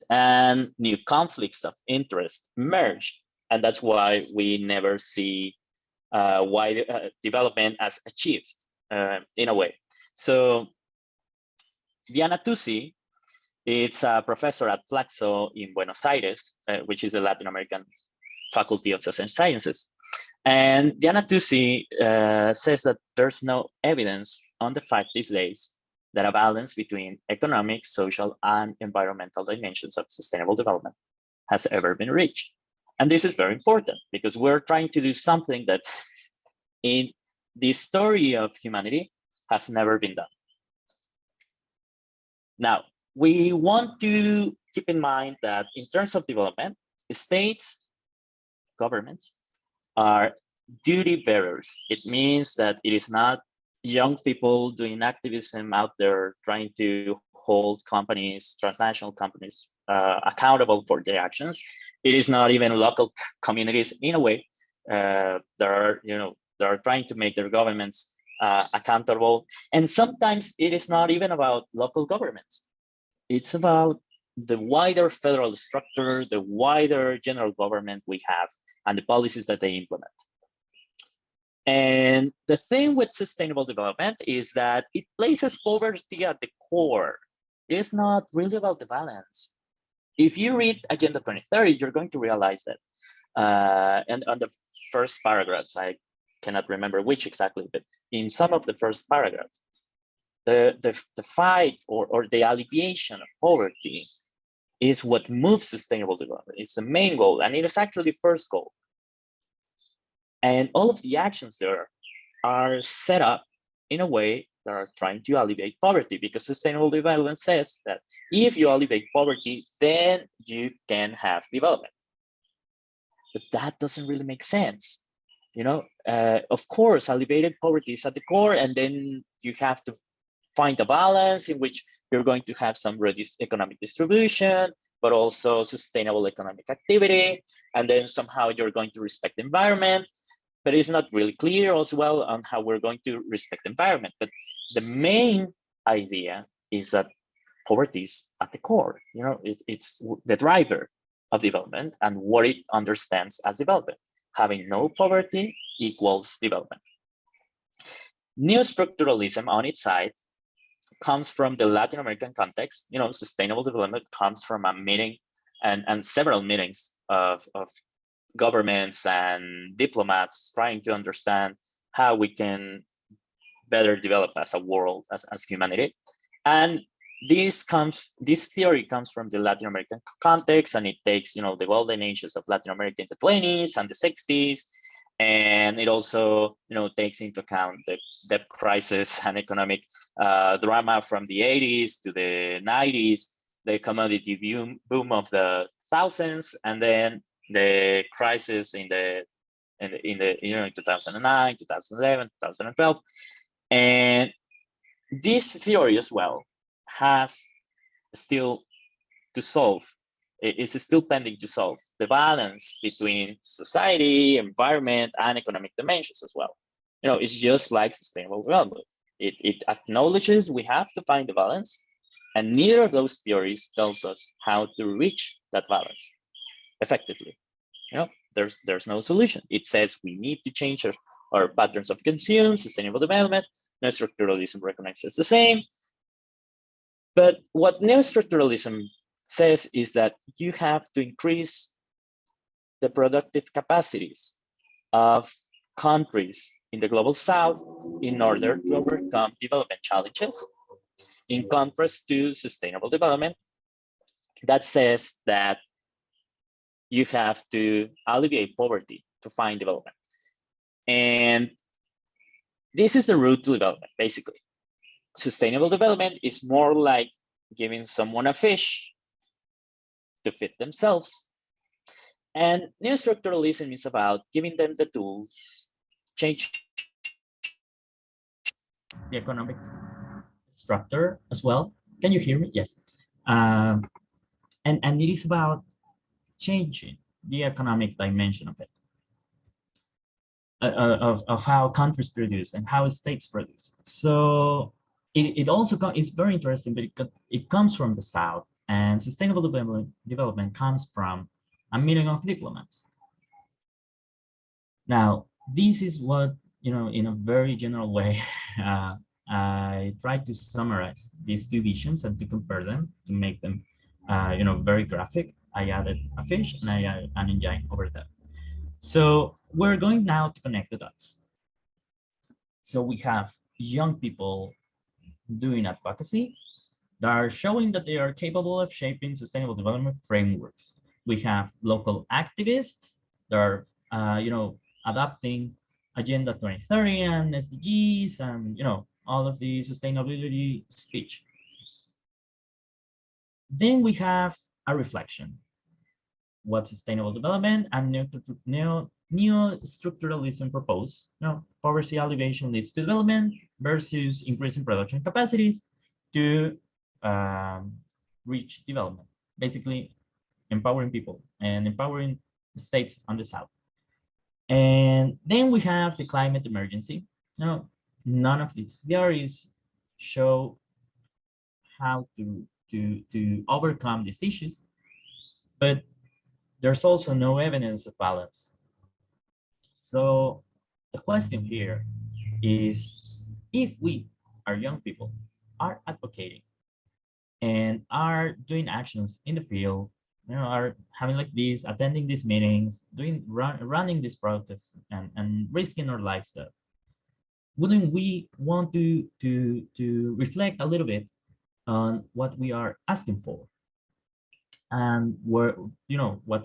and new conflicts of interest emerge, and that's why we never see wide development as achieved in a way. So Diana Tusi, it's a professor at Flaxo in Buenos Aires, which is the Latin American Faculty of Social Sciences. And Diana Tusi says that there's no evidence on the fact these days that a balance between economic, social, and environmental dimensions of sustainable development has ever been reached. And this is very important because we're trying to do something that in the story of humanity has never been done. Now, we want to keep in mind that in terms of development, states, governments are duty bearers. It means that it is not young people doing activism out there trying to hold companies, transnational companies, accountable for their actions. It is not even local communities in a way. They are trying to make their governments accountable. And sometimes it is not even about local governments. It's about the wider federal structure, the wider general government we have, and the policies that they implement. And the thing with sustainable development is that it places poverty at the core. It's not really about the balance. If you read Agenda 2030, you're going to realize that, and on the first paragraphs, I cannot remember which exactly, but in some of the first paragraphs, the fight or the alleviation of poverty is what moves sustainable development. It's the main goal, and it is actually the first goal. And all of the actions there are set up in a way that are trying to alleviate poverty, because sustainable development says that if you alleviate poverty, then you can have development. But that doesn't really make sense. Of course, alleviated poverty is at the core, and then you have to find a balance in which you're going to have some reduced economic distribution, but also sustainable economic activity. And then somehow you're going to respect the environment. But it's not really clear as well on how we're going to respect the environment. But the main idea is that poverty is at the core. It's the driver of development and what it understands as development. Having no poverty equals development. Neo-structuralism on its side comes from the Latin American context. Sustainable development comes from a meeting and several meetings of governments and diplomats trying to understand how we can better develop as a world, as humanity. And this theory comes from the Latin American context, and it takes the golden ages of Latin America in the 20s and the 60s, and it also takes into account the debt crisis and economic drama from the 80s to the 90s, the commodity boom of the 2000s, and then the crisis in 2009, 2011, 2012. And this theory as well has still to solve, it's still pending to solve the balance between society, environment, and economic dimensions as well. It's just like sustainable development. It acknowledges we have to find the balance, and neither of those theories tells us how to reach that balance effectively. there's no solution. It says we need to change our patterns of consume, sustainable development. Neostructuralism recognizes the same. But what neostructuralism says is that you have to increase the productive capacities of countries in the global south in order to overcome development challenges, in contrast to sustainable development that says that you have to alleviate poverty to find development. And this is the route to development, basically. Sustainable development is more like giving someone a fish to feed themselves. And neostructuralism is about giving them the tools, change the economic structure as well. Can you hear me? Yes. And it is about changing the economic dimension of it, of how countries produce and how states produce. So it also is very interesting, but it comes from the South, and sustainable development comes from a meeting of diplomats. Now, this is what, in a very general way, I tried to summarize these two visions and to compare them to make them, very graphic. I added a fish and I added an engine over there. So we're going now to connect the dots. So we have young people doing advocacy that are showing that they are capable of shaping sustainable development frameworks. We have local activists that are, adopting Agenda 2030 and SDGs and, all of the sustainability speech. Then we have a reflection. What sustainable development and neo-structuralism propose? Poverty alleviation leads to development versus increasing production capacities to reach development. Basically, empowering people and empowering states on the South. And then we have the climate emergency. None of these theories show how to overcome these issues, but there's also no evidence of balance. So the question here is, if we, our young people, are advocating and are doing actions in the field, are having like this, attending these meetings, running these protests and risking our lives there, wouldn't we want to reflect a little bit on what we are asking for? And what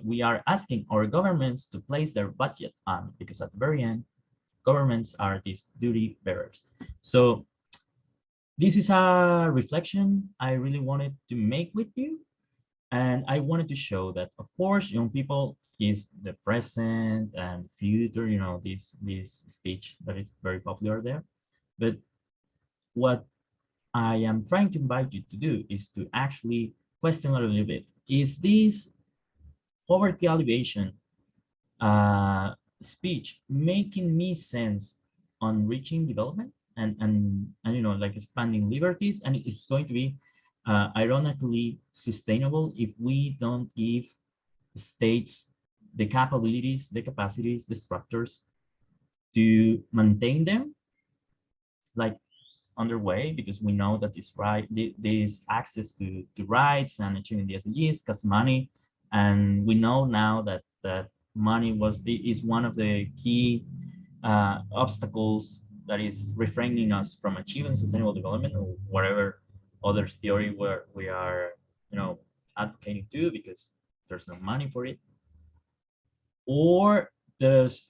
we are asking our governments to place their budget on, because at the very end, governments are these duty bearers. So this is a reflection I really wanted to make with you. And I wanted to show that, of course, young people is the present and future, this speech that is very popular there. But what I am trying to invite you to do is to actually question a little bit. Is this poverty alleviation speech making me sense on reaching development and like expanding liberties? And it's going to be ironically sustainable if we don't give states the capabilities, the capacities, the structures to maintain them like underway, because we know that this access to rights and achieving the SDGs costs money, and we know now that money is one of the key obstacles that is refraining us from achieving sustainable development or whatever other theory where we are advocating to, because there's no money for it. Or does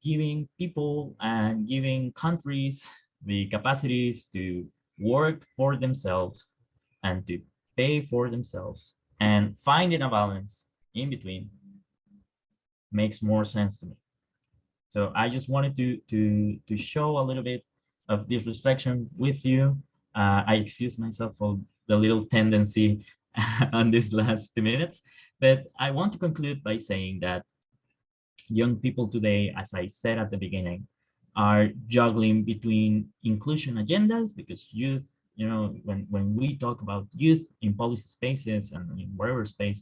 giving people and giving countries the capacities to work for themselves and to pay for themselves and finding a balance in between makes more sense to me. So I just wanted to show a little bit of this reflection with you. I excuse myself for the little tendency on these last 2 minutes, but I want to conclude by saying that young people today, as I said at the beginning, are juggling between inclusion agendas, because youth, when we talk about youth in policy spaces and in whatever space,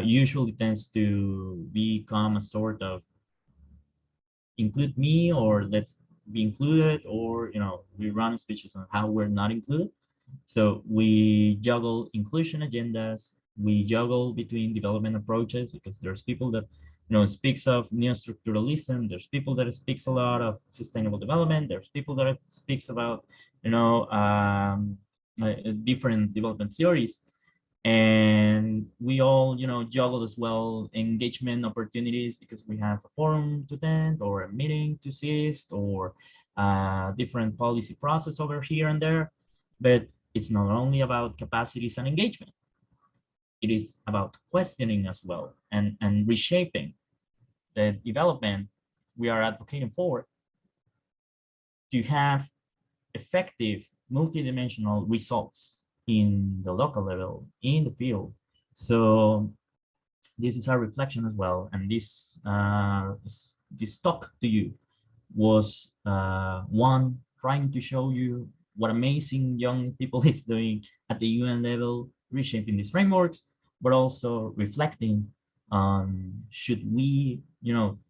usually tends to become a sort of include me, or let's be included, or we run speeches on how we're not included. So we juggle inclusion agendas, we juggle between development approaches, because there's people that speaks of neo-structuralism, there's people that speaks a lot of sustainable development, there's people that speaks about different development theories. And we all juggle as well engagement opportunities, because we have a forum to attend, or a meeting to assist, or different policy process over here and there. But it's not only about capacities and engagement, it is about questioning as well, and reshaping the development we are advocating for to have effective multidimensional results in the local level, in the field. So this is our reflection as well. And this talk to you was one, trying to show you what amazing young people is doing at the UN level, reshaping these frameworks, but also reflecting on should we,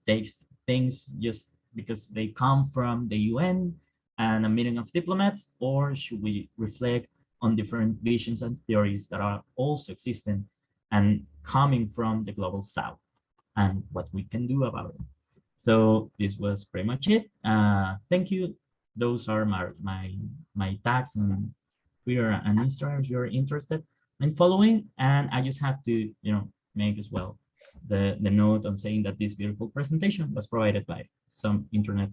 take things just because they come from the UN and a meeting of diplomats, or should we reflect on different visions and theories that are also existing and coming from the global South, and what we can do about it. So this was pretty much it. Thank you. Those are my tags on Twitter and Instagram if you're interested in following. And I just have to make as well the note on saying that this beautiful presentation was provided by some internet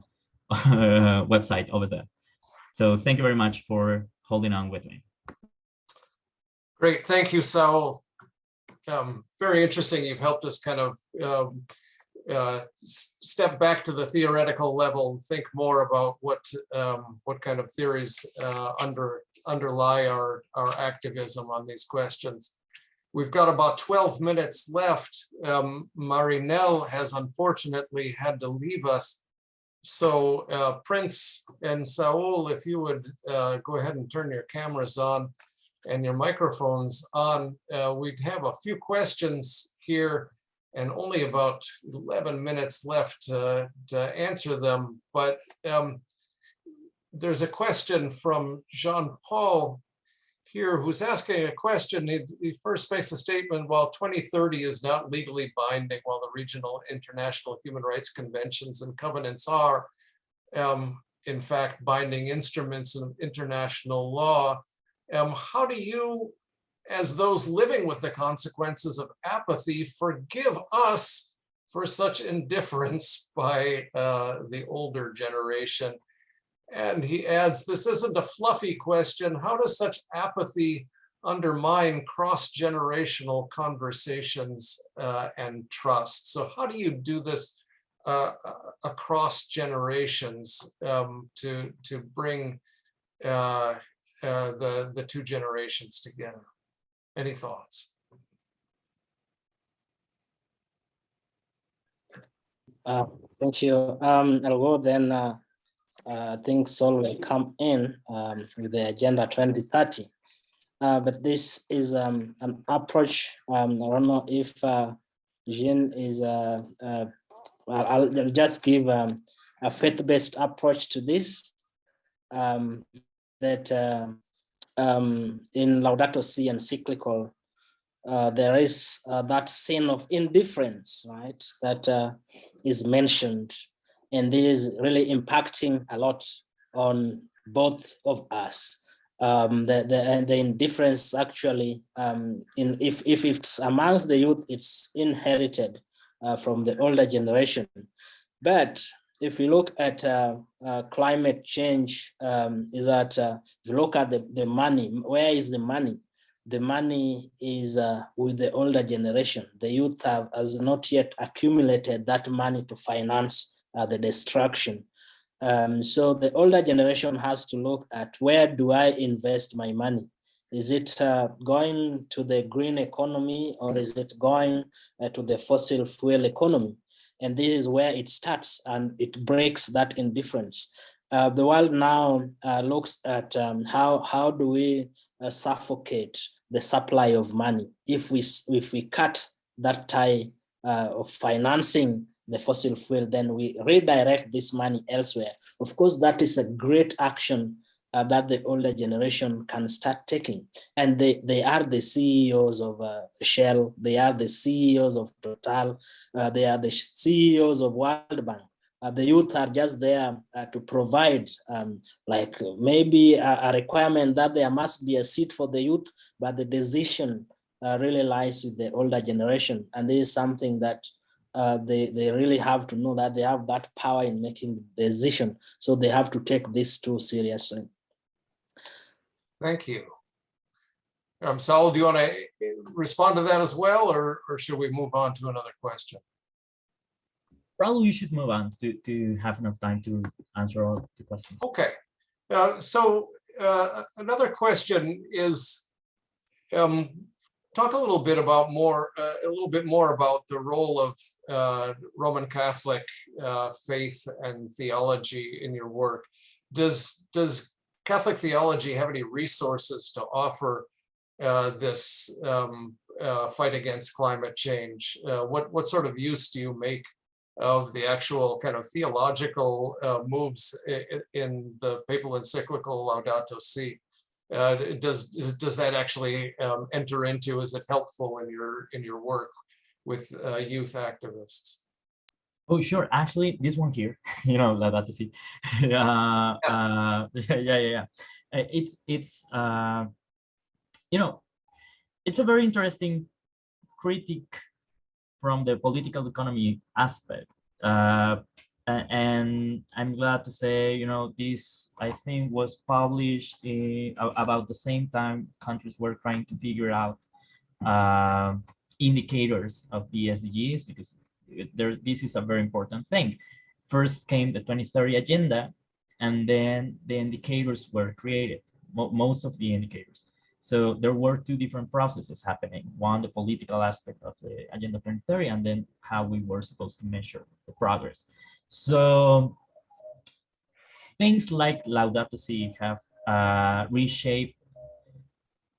website over there. So thank you very much for holding on with me. Great, thank you, Saúl. Very interesting. You've helped us kind of step back to the theoretical level and think more about what kind of theories underlie our activism on these questions. We've got about 12 minutes left. Marinel has unfortunately had to leave us. So Prince and Saúl, if you would go ahead and turn your cameras on and your microphones on, we'd have a few questions here and only about 11 minutes left to answer them. But there's a question from Jean-Paul here who's asking a question. He first makes a statement, while 2030 is not legally binding, while the regional international human rights conventions and covenants are, in fact, binding instruments of international law. How do you, as those living with the consequences of apathy, forgive us for such indifference by the older generation? And he adds, this isn't a fluffy question. How does such apathy undermine cross-generational conversations and trust? So how do you do this across generations to bring the two generations together? Any thoughts? Thank you. I'll go then. I think Saúl will come in with the Agenda 2030. But this is an approach. I don't know if Jean is, I'll just give a faith-based approach to this. That in Laudato Si encyclical, there is that sin of indifference, right, that is mentioned. And this is really impacting a lot on both of us. The indifference actually, if it's amongst the youth, it's inherited from the older generation. But if you look at climate change, is that if you look at the money, where is the money? The money is with the older generation. The youth has not yet accumulated that money to finance the destruction. So the older generation has to look at, where do I invest my money? Is it going to the green economy, or is it going to the fossil fuel economy? And this is where it starts, and it breaks that indifference. The world now looks at how do we suffocate the supply of money. If we cut that tie of financing the fossil fuel, then we redirect this money elsewhere. Of course, that is a great action that the older generation can start taking. And they are the CEOs of Shell, they are the CEOs of Total, they are the CEOs of World Bank. The youth are just there to provide like maybe a requirement that there must be a seat for the youth, but the decision really lies with the older generation. And this is something that they really have to know, that they have that power in making the decision. So they have to take this too seriously. Thank you. Saul, do you want to respond to that as well, or should we move on to another question? Probably you should move on to have enough time to answer all the questions. Okay. So another question is, talk a little bit about more about the role of Roman Catholic faith and theology in your work. Does Catholic theology have any resources to offer this fight against climate change? What sort of use do you make of the actual kind of theological moves in the papal encyclical Laudato Si? Does that actually enter into? Is it helpful in your work with youth activists? Oh, sure. Actually, this one here, Laudato Si. Yeah. It's it's a very interesting critique from the political economy aspect. And I'm glad to say, this, I think, was published about the same time countries were trying to figure out indicators of the SDGs, because this is a very important thing. First came the 2030 agenda, and then the indicators were created, most of the indicators. So there were two different processes happening. One, the political aspect of the Agenda 2030, and then how we were supposed to measure the progress. So things like Laudato Si have reshaped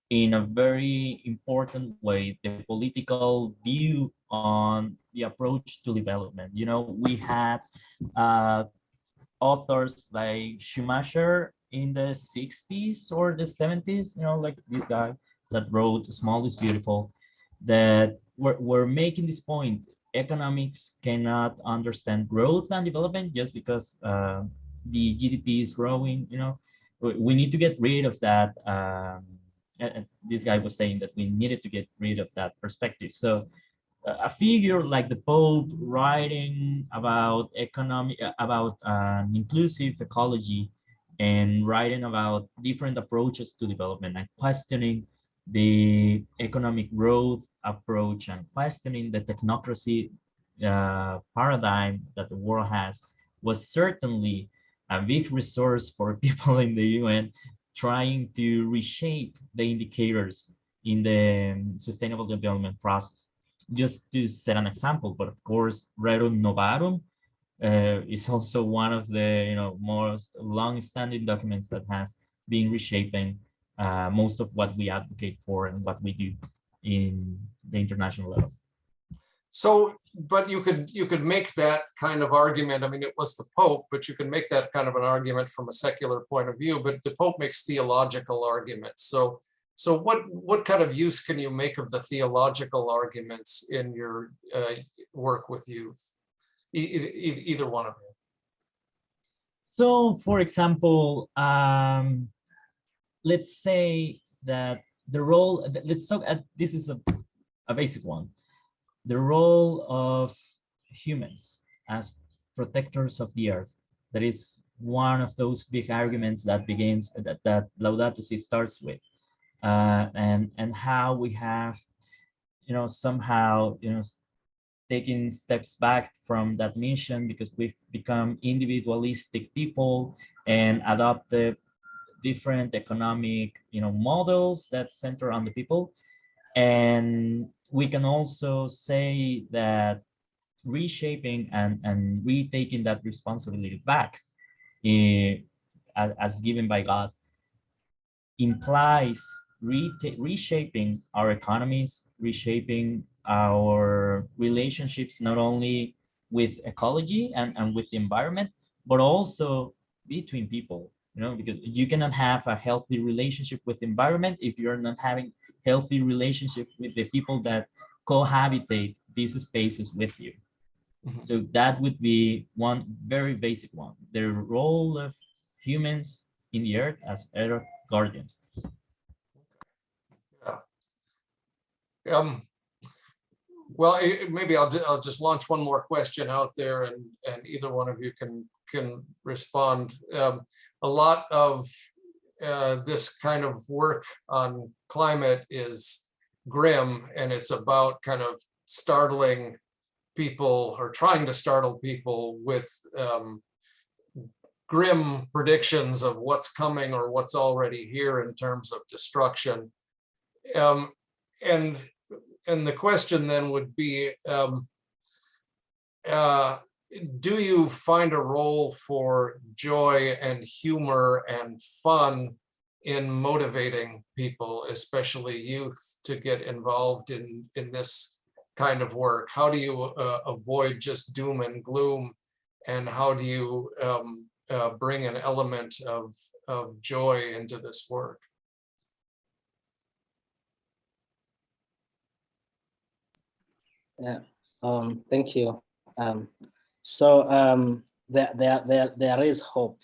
in a very important way the political view on the approach to development. We had authors like Schumacher in the 60s or the 70s, like this guy that wrote Small is Beautiful, that were making this point. Economics cannot understand growth and development just because the GDP is growing. We need to get rid of that. This guy was saying that we needed to get rid of that perspective. So a figure like the Pope writing about inclusive ecology, and writing about different approaches to development, and questioning the economic growth approach, and questioning the technocracy paradigm that the world has, was certainly a big resource for people in the UN trying to reshape the indicators in the sustainable development process. Just to set an example, but of course, Rerum Novarum is also one of the most long-standing documents that has been reshaping most of what we advocate for and what we do in the international level. So, but you could make that kind of argument. I mean, it was the Pope, but you can make that kind of an argument from a secular point of view. But the Pope makes theological arguments. So what kind of use can you make of the theological arguments in your work with youth? Either one of you. So, for example, let's say that the role, let's talk at, this is a basic one, the role of humans as protectors of the earth. That is one of those big arguments that begins, that Laudato Si starts with. And how we have, somehow, taking steps back from that mission, because we've become individualistic people and adopted different economic, models that center on the people. And we can also say that reshaping and retaking that responsibility back, as given by God, implies reshaping our economies, reshaping our relationships, not only with ecology and with the environment, but also between people, because you cannot have a healthy relationship with environment if you're not having healthy relationship with the people that cohabitate these spaces with you. So that would be one very basic one, the role of humans in the earth as earth guardians. Yeah. Well, maybe I'll just launch one more question out there, and either one of you can respond. A lot of this kind of work on climate is grim, and it's about kind of startling people or trying to startle people with grim predictions of what's coming or what's already here in terms of destruction. And the question then would be, do you find a role for joy and humor and fun in motivating people, especially youth, to get involved in this kind of work? How do you avoid just doom and gloom, and how do you bring an element of joy into this work? Yeah, thank you. There is hope.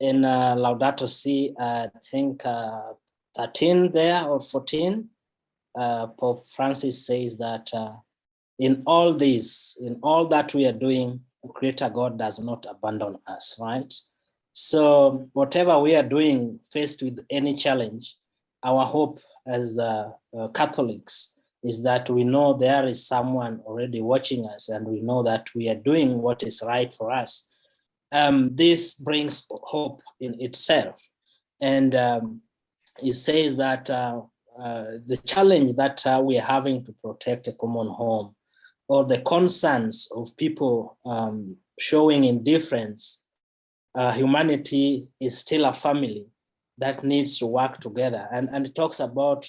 In Laudato Si, I think 13 there or 14, Pope Francis says that in all that we are doing, Creator God does not abandon us, right? So whatever we are doing, faced with any challenge, our hope as Catholics is that we know there is someone already watching us, and we know that we are doing what is right for us. This brings hope in itself. And it says that the challenge that we are having to protect a common home, or the concerns of people showing indifference, humanity is still a family that needs to work together. And it talks about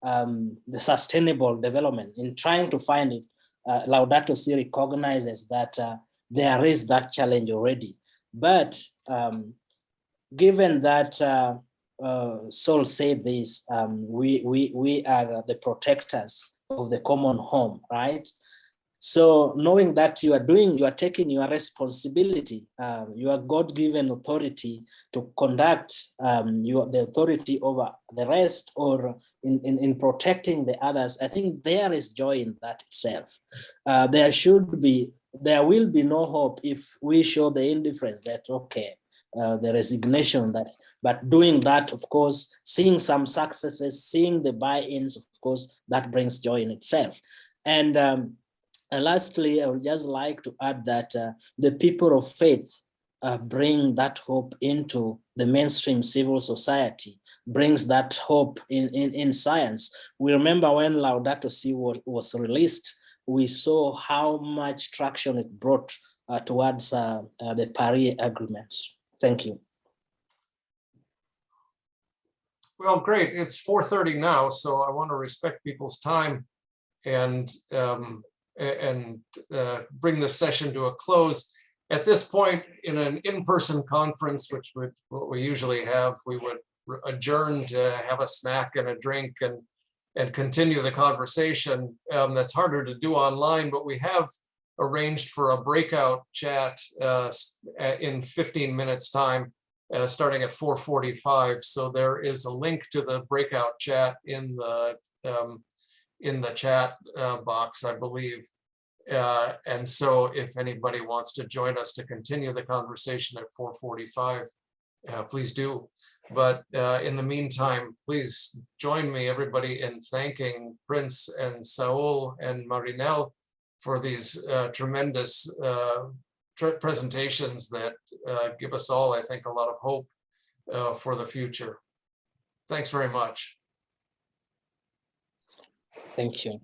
the sustainable development. In trying to find it, Laudato Si recognizes that there is that challenge already. But given that Saul said this, we are the protectors of the common home, right? So knowing that you are taking your responsibility, your God-given authority to conduct the authority over the rest, or in protecting the others, I think there is joy in that itself. There will be no hope if we show the indifference that, okay, the resignation, but doing that, of course, seeing some successes, seeing the buy-ins, of course, that brings joy in itself. And lastly, I would just like to add that the people of faith bring that hope into the mainstream civil society, brings that hope in science. We remember when Laudato Si was released, we saw how much traction it brought towards the Paris Agreement. Thank you. Well, great. It's 4:30 now, so I want to respect people's time and bring this session to a close. At this point, in an in-person conference, which what we usually have, we would adjourn to have a snack and a drink and continue the conversation. That's harder to do online, but we have arranged for a breakout chat in 15 minutes time, starting at 4:45. So there is a link to the breakout chat in the chat box, I believe. And so if anybody wants to join us to continue the conversation at 4:45, please do. But in the meantime, please join me, everybody, in thanking Prince and Saúl and Marinel for these tremendous presentations that give us all, I think, a lot of hope for the future. Thanks very much. Thank you.